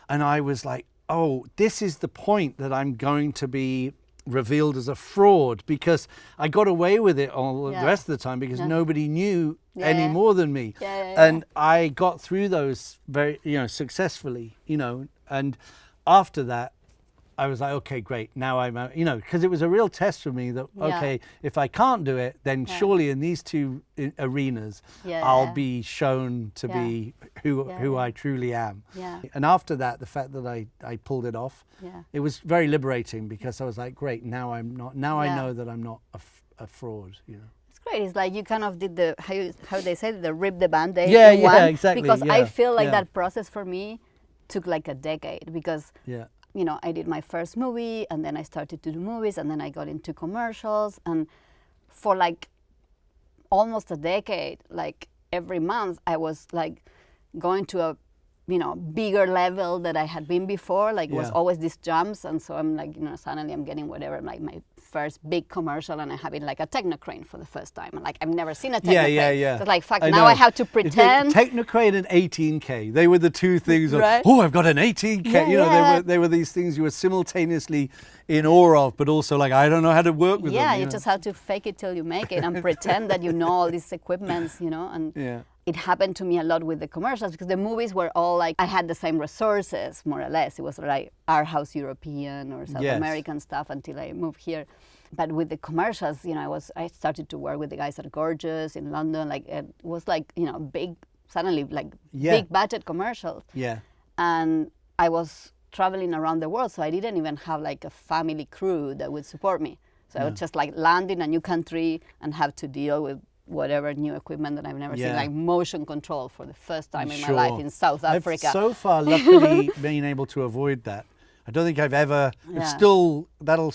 And I was like, oh, this is the point that I'm going to be revealed as a fraud, because I got away with it all the rest of the time because nobody knew any more than me. And I got through those very, successfully, and after that, I was like, okay, great. Now I'm, because it was a real test for me that, okay, if I can't do it, then surely in these two arenas, I'll be shown to be who I truly am. And after that, the fact that I pulled it off, it was very liberating, because I was like, great, now I'm not, now I know that I'm not a fraud, It's great. It's like you kind of did the, how they say, the rip the Band-Aid. Yeah, exactly. Because I feel like that process for me took like a decade, because I did my first movie, and then I started to do movies, and then I got into commercials, and for like almost a decade, like every month I was like going to a bigger level that I had been before. Like it was always these jumps, and so I'm like, suddenly I'm getting whatever, like my first big commercial, and I have it like a Technocrane for the first time, and like I've never seen a Technocrane. So it's like, fuck, now I have to pretend. Technocrane and 18K, they were the two things. Right? Oh, I've got an 18K. They were these things you were simultaneously in awe of, but also like, I don't know how to work with them. Yeah, you just have to fake it till you make it and pretend that you know all these equipments, and it happened to me a lot with the commercials, because the movies were all like, I had the same resources, more or less. It was like art house European or South American stuff until I moved here. But with the commercials, I started to work with the guys at Gorgeous in London. Like it was like, big, suddenly like big budget commercials. Yeah. And I was traveling around the world, so I didn't even have like a family crew that would support me. So I would just like land in a new country and have to deal with whatever new equipment that I've never seen, like motion control for the first time in my life in South Africa. I've so far luckily been able to avoid that. I don't think I've ever, it's still, I've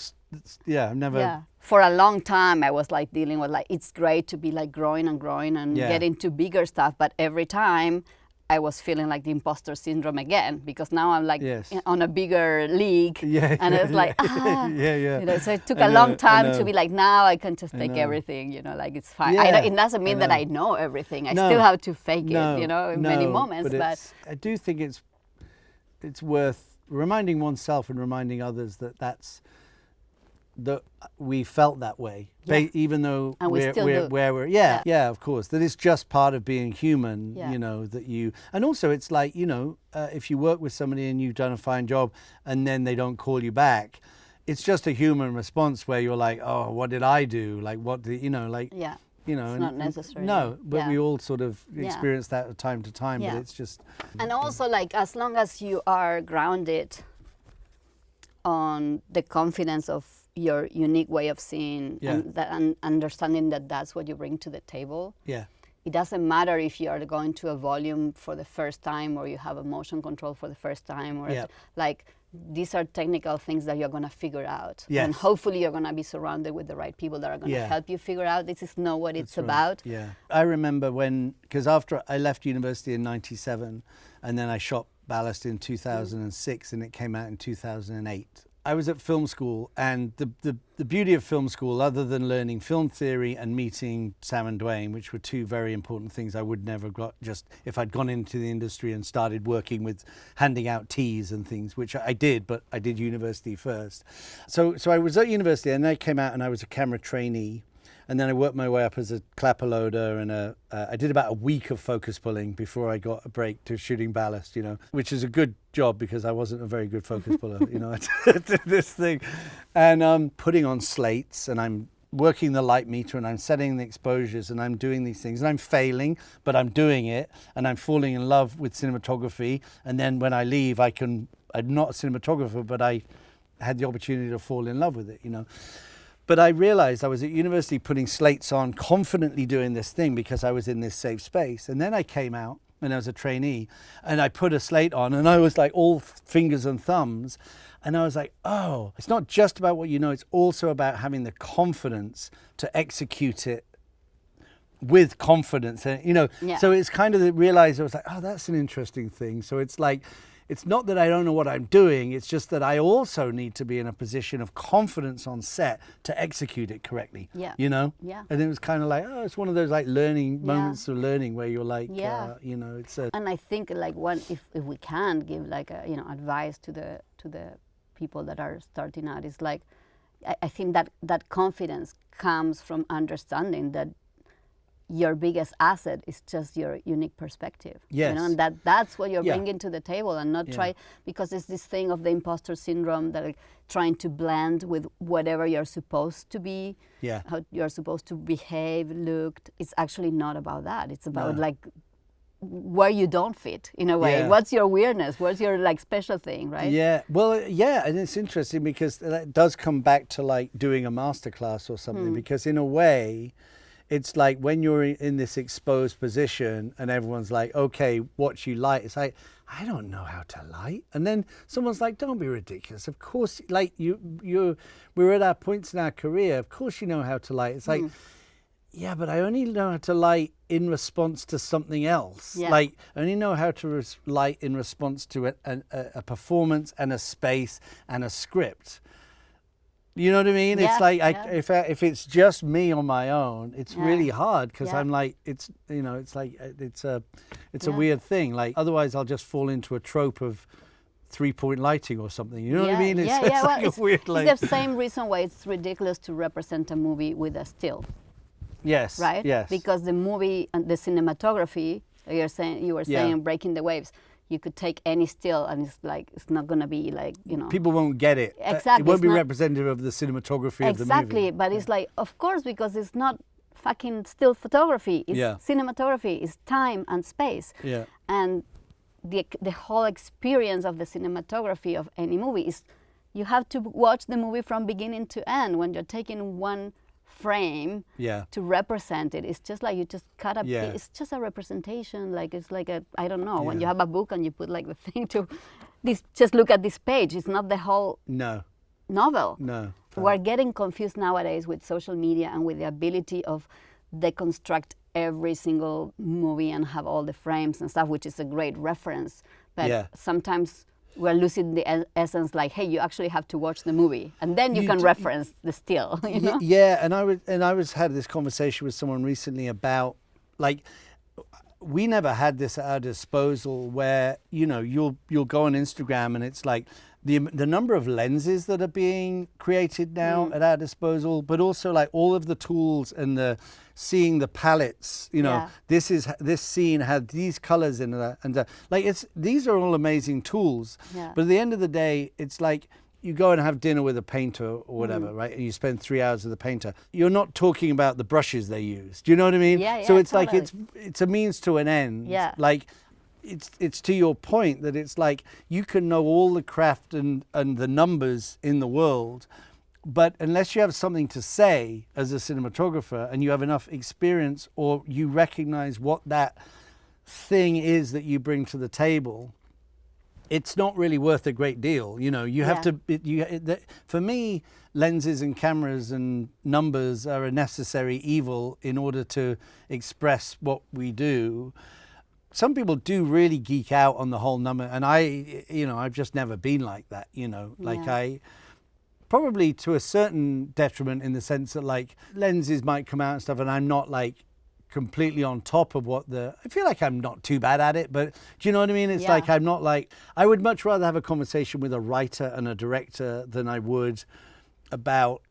never. Yeah. For a long time, I was like dealing with like, it's great to be like growing and get into bigger stuff, but every time I was feeling like the imposter syndrome again, because now I'm like on a bigger league, and it's like, so it took a long time to be like, now I can just take everything, like it's fine. It doesn't mean that I know everything. I still have to fake it, in many moments. But I do think it's worth reminding oneself and reminding others that we felt that way, even though we're of course, that it's just part of being human, and also it's like, if you work with somebody and you've done a fine job and then they don't call you back, it's just a human response where you're like, oh, what did I do? Like, what did, it's not necessary. No, but we all sort of experience that time to time, but it's just. And also, like, as long as you are grounded on the confidence of your unique way of seeing and understanding that that's what you bring to the table. Yeah. It doesn't matter if you are going to a volume for the first time or you have a motion control for the first time, or like, these are technical things that you're going to figure out. Yes. And hopefully you're going to be surrounded with the right people that are going to help you figure out this is not what it's about. Yeah. I remember because after I left university in 97 and then I shot Ballast in 2006 and it came out in 2008. I was at film school, and the beauty of film school, other than learning film theory and meeting Sam and Dwayne, which were two very important things I would never have got just if I'd gone into the industry and started working with handing out teas and things, which I did, but I did university first. So I was at university, and I came out and I was a camera trainee. And then I worked my way up as a clapper loader, and I did about a week of focus pulling before I got a break to shooting Ballast, which is a good job because I wasn't a very good focus puller, I did this thing. And I'm putting on slates, and I'm working the light meter, and I'm setting the exposures, and I'm doing these things, and I'm failing, but I'm doing it, and I'm falling in love with cinematography. And then when I leave, I'm not a cinematographer, but I had the opportunity to fall in love with it, But I realized I was at university putting slates on, confidently doing this thing because I was in this safe space. And then I came out and I was a trainee and I put a slate on and I was like all fingers and thumbs. And I was like, oh, it's not just about what you know, it's also about having the confidence to execute it with confidence. And, you know, so it's kind of realized I was like, oh, that's an interesting thing. So it's like, it's not that I don't know what I'm doing, it's just that I also need to be in a position of confidence on set to execute it correctly. You know? And it was kind of like, oh, it's one of those like learning moments of learning where you're like, you know, it's a... And I think like if we can give like a, you know, advice to the people that are starting out, is like, I think that confidence comes from understanding that your biggest asset is just your unique perspective. You know, and that's what you're bringing to the table, and not try, because it's this thing of the imposter syndrome that like trying to blend with whatever you're supposed to be, how you're supposed to behave, look. It's actually not about that. It's about like where you don't fit in a way. What's your weirdness? What's your like special thing, right? And it's interesting because that does come back to like doing a masterclass or something, because in a way, it's like when you're in this exposed position and everyone's like, okay, what you light? It's like, I don't know how to light. And then someone's like, don't be ridiculous. Of course, like we're at our points in our career. Of course you know how to light. It's like, yeah, but I only know how to light in response to something else. Like, I only know how to light in response to a performance and a space and a script. You know what I mean? It's like if it's just me on my own, it's really hard, because I'm like, it's, you know, it's like it's a weird thing. Like otherwise, I'll just fall into a trope of 3-point lighting or something. You know what I mean? It's like a weird, like, it's the same reason why it's ridiculous to represent a movie with a still. Yes. Right. Yes. Because the movie and the cinematography, you were saying Breaking the Waves. You could take any still and it's like, it's not going to be like, you know. People won't get it. Exactly. It won't be representative of the cinematography of the movie. Exactly. But it's like, of course, because it's not fucking still photography. It's cinematography. It's time and space. And the whole experience of the cinematography of any movie is, you have to watch the movie from beginning to end. When you're taking one frame to represent it, it's just like you just cut a it's just a representation. Like it's like a, I don't know, when you have a book and you put like the thing to this, just look at this page, it's not the whole novel. We're getting confused nowadays with social media and with the ability of deconstruct every single movie and have all the frames and stuff, which is a great reference, but sometimes we're losing the essence. Like, hey, you actually have to watch the movie, and then you can reference the still. You know? And I had this conversation with someone recently about, like, we never had this at our disposal, where, you know, you'll go on Instagram and it's like the number of lenses that are being created now at our disposal, but also like all of the tools and the seeing the palettes, you know, this scene had these colors in it, and like these are all amazing tools. But at the end of the day, it's like you go and have dinner with a painter or whatever, right? And you spend 3 hours with a painter. You're not talking about the brushes they use. Do you know what I mean? So it's totally. like it's a means to an end. Like it's to your point that it's like you can know all the craft and the numbers in the world, but unless you have something to say as a cinematographer and you have enough experience, or you recognize what that thing is that you bring to the table, it's not really worth a great deal. You know, you have to, for me, lenses and cameras and numbers are a necessary evil in order to express what we do. Some people do really geek out on the whole number, and I've just never been like that, you know, like I probably to a certain detriment, in the sense that like lenses might come out and stuff and I'm not like completely on top of I feel like I'm not too bad at it, but do you know what I mean? It's like, I'm not like, I would much rather have a conversation with a writer and a director than I would about,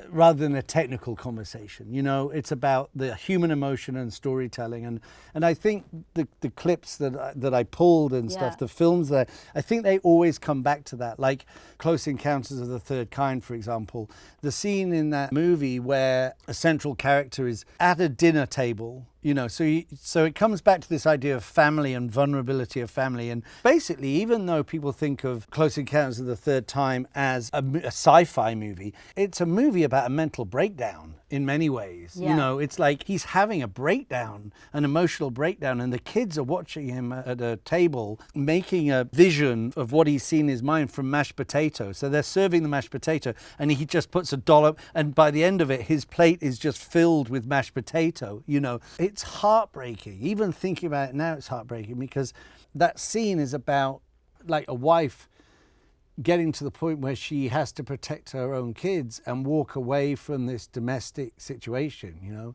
rather than a technical conversation. You know, it's about the human emotion and storytelling, and I think the clips that I pulled and stuff, the films that I think they always come back to that. Like Close Encounters of the Third Kind, for example, the scene in that movie where a central character is at a dinner table You know, so it comes back to this idea of family and vulnerability of family. And basically, even though people think of Close Encounters of the Third Time as a sci-fi movie, it's a movie about a mental breakdown in many ways. Yeah. You know, it's like he's having a breakdown, an emotional breakdown, and the kids are watching him at a table, making a vision of what he's seen in his mind from mashed potato. So they're serving the mashed potato, and he just puts a dollop, and by the end of it, his plate is just filled with mashed potato. You know, it's heartbreaking. Even thinking about it now, it's heartbreaking, because that scene is about like a wife getting to the point where she has to protect her own kids and walk away from this domestic situation, you know.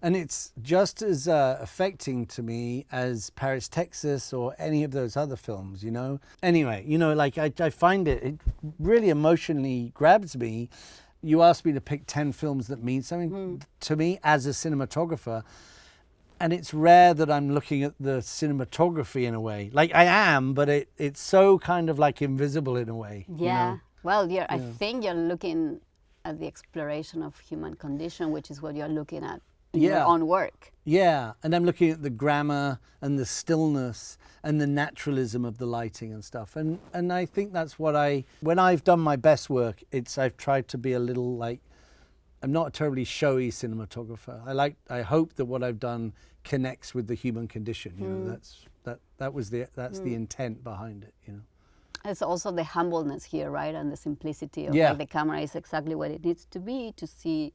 And it's just as affecting to me as Paris, Texas, or any of those other films, you know. Anyway, you know, like I find it really emotionally grabs me. You asked me to pick 10 films that mean something to me as a cinematographer. And it's rare that I'm looking at the cinematography in a way. Like I am, but it's so kind of like invisible in a way. Yeah. You know? Well, I think you're looking at the exploration of human condition, which is what you're looking at in your own work. Yeah, and I'm looking at the grammar and the stillness and the naturalism of the lighting and stuff. And I think that's what when I've done my best work, I've tried to be a little like, I'm not a terribly showy cinematographer. I hope that what I've done connects with the human condition. You know, that's the intent behind it. You know, it's also the humbleness here, right, and the simplicity of like the camera is exactly what it needs to be to see,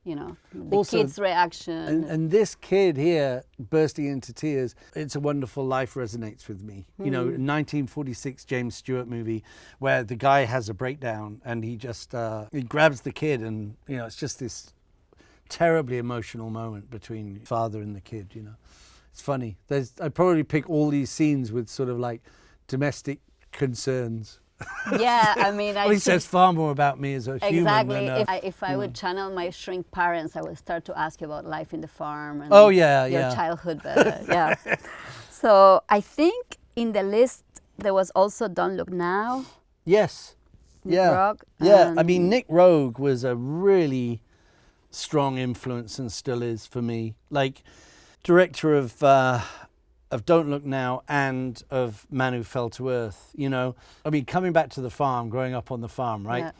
you know, the also, kid's reaction. And this kid here bursting into tears, It's a Wonderful Life resonates with me. You know, 1946 James Stewart movie where the guy has a breakdown and he just, he grabs the kid and, you know, it's just this terribly emotional moment between father and the kid, you know. It's funny. I'd probably pick all these scenes with sort of like domestic concerns. Yeah, I mean, well, he says far more about me as a human. Exactly. Than, if I would channel my shrink parents, I would start to ask you about life in the farm and your childhood. Yeah. So I think in the list there was also Don't Look Now. Yes. Nick Rogue, yeah. I mean, Nick Rogue was a really strong influence and still is for me. Like, director of Don't Look Now and of Man Who Fell to Earth, you know. I mean, coming back to the farm, growing up on the farm, right? Yeah.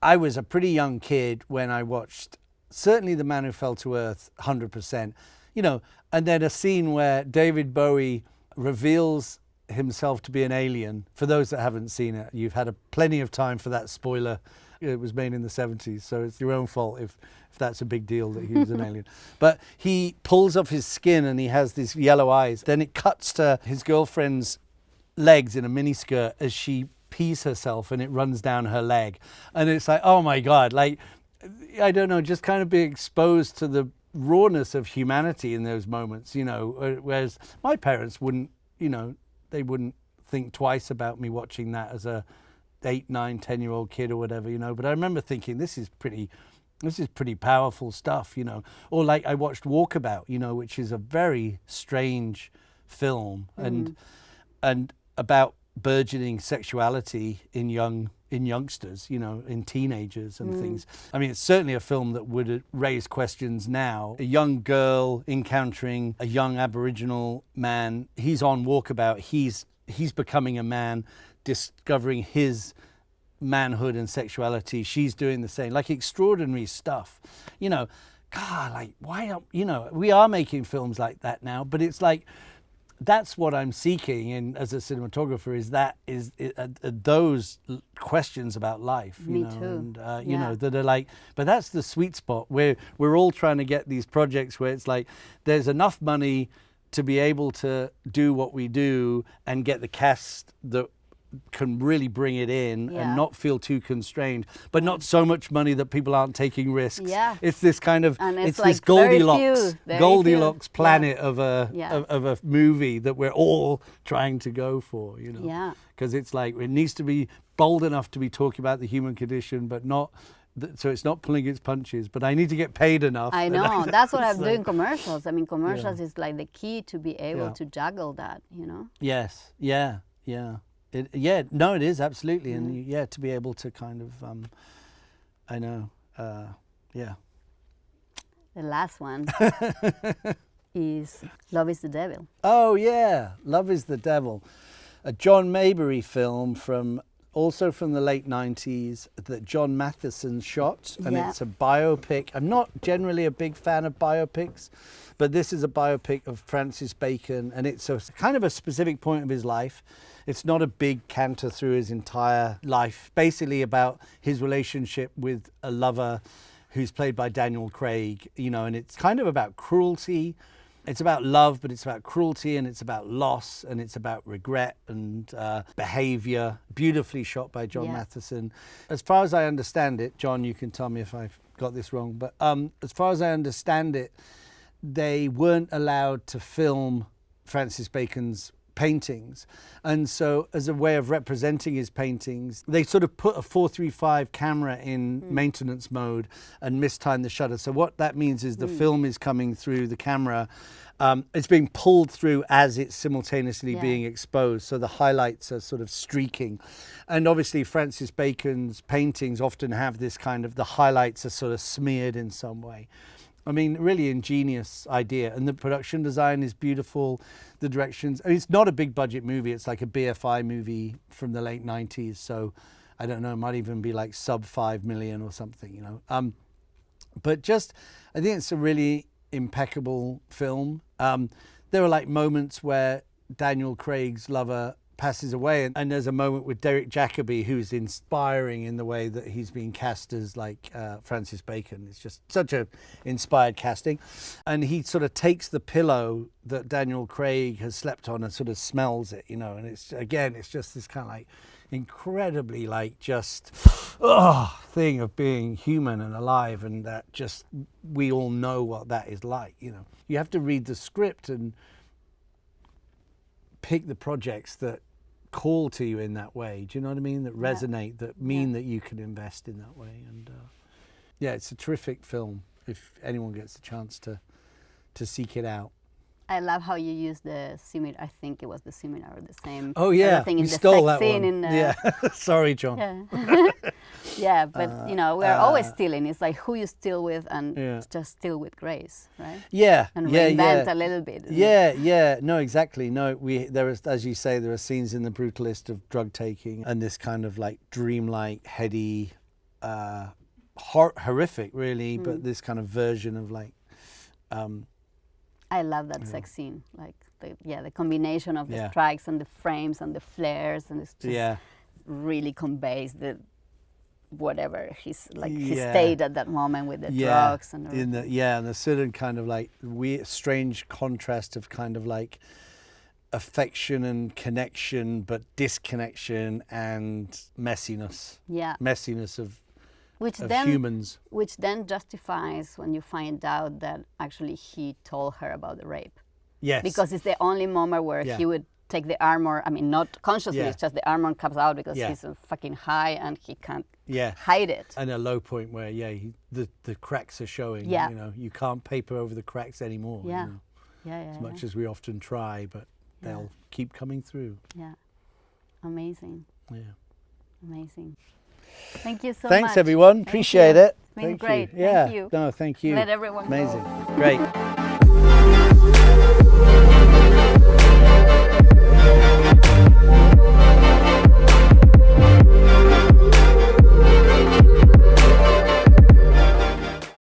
I was a pretty young kid when I watched certainly The Man Who Fell to Earth, 100%, you know, and then a scene where David Bowie reveals himself to be an alien. For those that haven't seen it, you've had plenty of time for that spoiler. It was made in the 70s, so it's your own fault if that's a big deal that he was an alien. But he pulls off his skin and he has these yellow eyes. Then it cuts to his girlfriend's legs in a miniskirt as she pees herself and it runs down her leg. And it's like, oh my God, like, I don't know, just kind of being exposed to the rawness of humanity in those moments, you know, whereas my parents wouldn't, you know, they wouldn't think twice about me watching that as a 8, 9, 10-year-old kid or whatever, you know. But I remember thinking, this is pretty powerful stuff, you know. Or like I watched Walkabout, you know, which is a very strange film and about burgeoning sexuality in youngsters, you know, in teenagers and things. I mean, it's certainly a film that would raise questions now. A young girl encountering a young Aboriginal man. He's on Walkabout. He's becoming a man, discovering his manhood and sexuality. She's doing the same, like extraordinary stuff, you know. God, like, why don't, you know, we are making films like that now, but it's like, that's what I'm seeking in as a cinematographer, is those questions about life, you know, too. and you know, that are like, but that's the sweet spot where we're all trying to get these projects where it's like there's enough money to be able to do what we do and get the cast that can really bring it in and not feel too constrained, but not so much money that people aren't taking risks. Yeah. It's this kind of, it's like this Goldilocks planet of a movie that we're all trying to go for, you know. Yeah. Because it's like, it needs to be bold enough to be talking about the human condition, but not, so it's not pulling its punches, but I need to get paid enough. I know, that's what I'm doing commercials. I mean, commercials is like the key to be able to juggle that, you know. Yes, yeah. It is absolutely, and to be able to kind of, I know, The last one is Love is the Devil. Oh yeah, Love is the Devil. A John Maybury film also from the late 90s that John Matheson shot, and it's a biopic. I'm not generally a big fan of biopics, but this is a biopic of Francis Bacon, and it's a kind of a specific point of his life. It's not a big canter through his entire life, basically about his relationship with a lover who's played by Daniel Craig, you know, and it's kind of about cruelty. It's about love, but it's about cruelty, and it's about loss, and it's about regret and behavior. Beautifully shot by John Matheson. As far as I understand it, John, you can tell me if I've got this wrong, but as far as I understand it, they weren't allowed to film Francis Bacon's paintings, and so as a way of representing his paintings, they sort of put a 435 camera in maintenance mode and mistimed the shutter. So what that means is the film is coming through the camera, it's being pulled through as it's simultaneously being exposed, so the highlights are sort of streaking. And obviously Francis Bacon's paintings often have this kind of, the highlights are sort of smeared in some way. I mean, really ingenious idea. And the production design is beautiful. The directions, I mean, it's not a big budget movie. It's like a BFI movie from the late 90s. So I don't know, it might even be like sub 5 million or something, you know. But just, I think it's a really impeccable film. There are like moments where Daniel Craig's lover passes away, and there's a moment with Derek Jacobi who's inspiring in the way that he's being cast as like Francis Bacon. It's just such a inspired casting, and he sort of takes the pillow that Daniel Craig has slept on and sort of smells it, you know, and it's just this kind of like incredibly like just thing of being human and alive, and that just, we all know what that is like, you know. You have to read the script and pick the projects that call to you in that way. Do you know what I mean? That resonate, that mean that you can invest in that way. And yeah, it's a terrific film if anyone gets a chance to seek it out. I love how you use the similar, I think it was the similar or the same. Oh yeah, we stole that scene one. Yeah, sorry John. Yeah, yeah, but you know, we're always stealing. It's like who you steal with, and just steal with grace, right? Yeah, and reinvent a little bit. Yeah, no, exactly. No, there is, as you say, there are scenes in The Brutalist of drug taking and this kind of like dreamlike, heady, horrific really, but this kind of version of like, I love that sex scene, like the combination of the strikes and the frames and the flares, and it's just really conveys the whatever his state at that moment with the drugs and everything. And the certain kind of like weird, strange contrast of kind of like affection and connection, but disconnection and messiness. Yeah, messiness of humans. Which then justifies when you find out that actually he told her about the rape. Yes. Because it's the only moment where he would take the armor, I mean, not consciously, it's just the armor comes out because he's fucking high and he can't hide it. And a low point where, the cracks are showing, you know, you can't paper over the cracks anymore. Yeah. You know, as much as we often try, but they'll keep coming through. Yeah. Amazing. Yeah. Amazing. Thank you so much. Thanks, everyone. Appreciate it. It's been great. Yeah. Thank you. No, thank you. Let everyone Amazing. go. Great.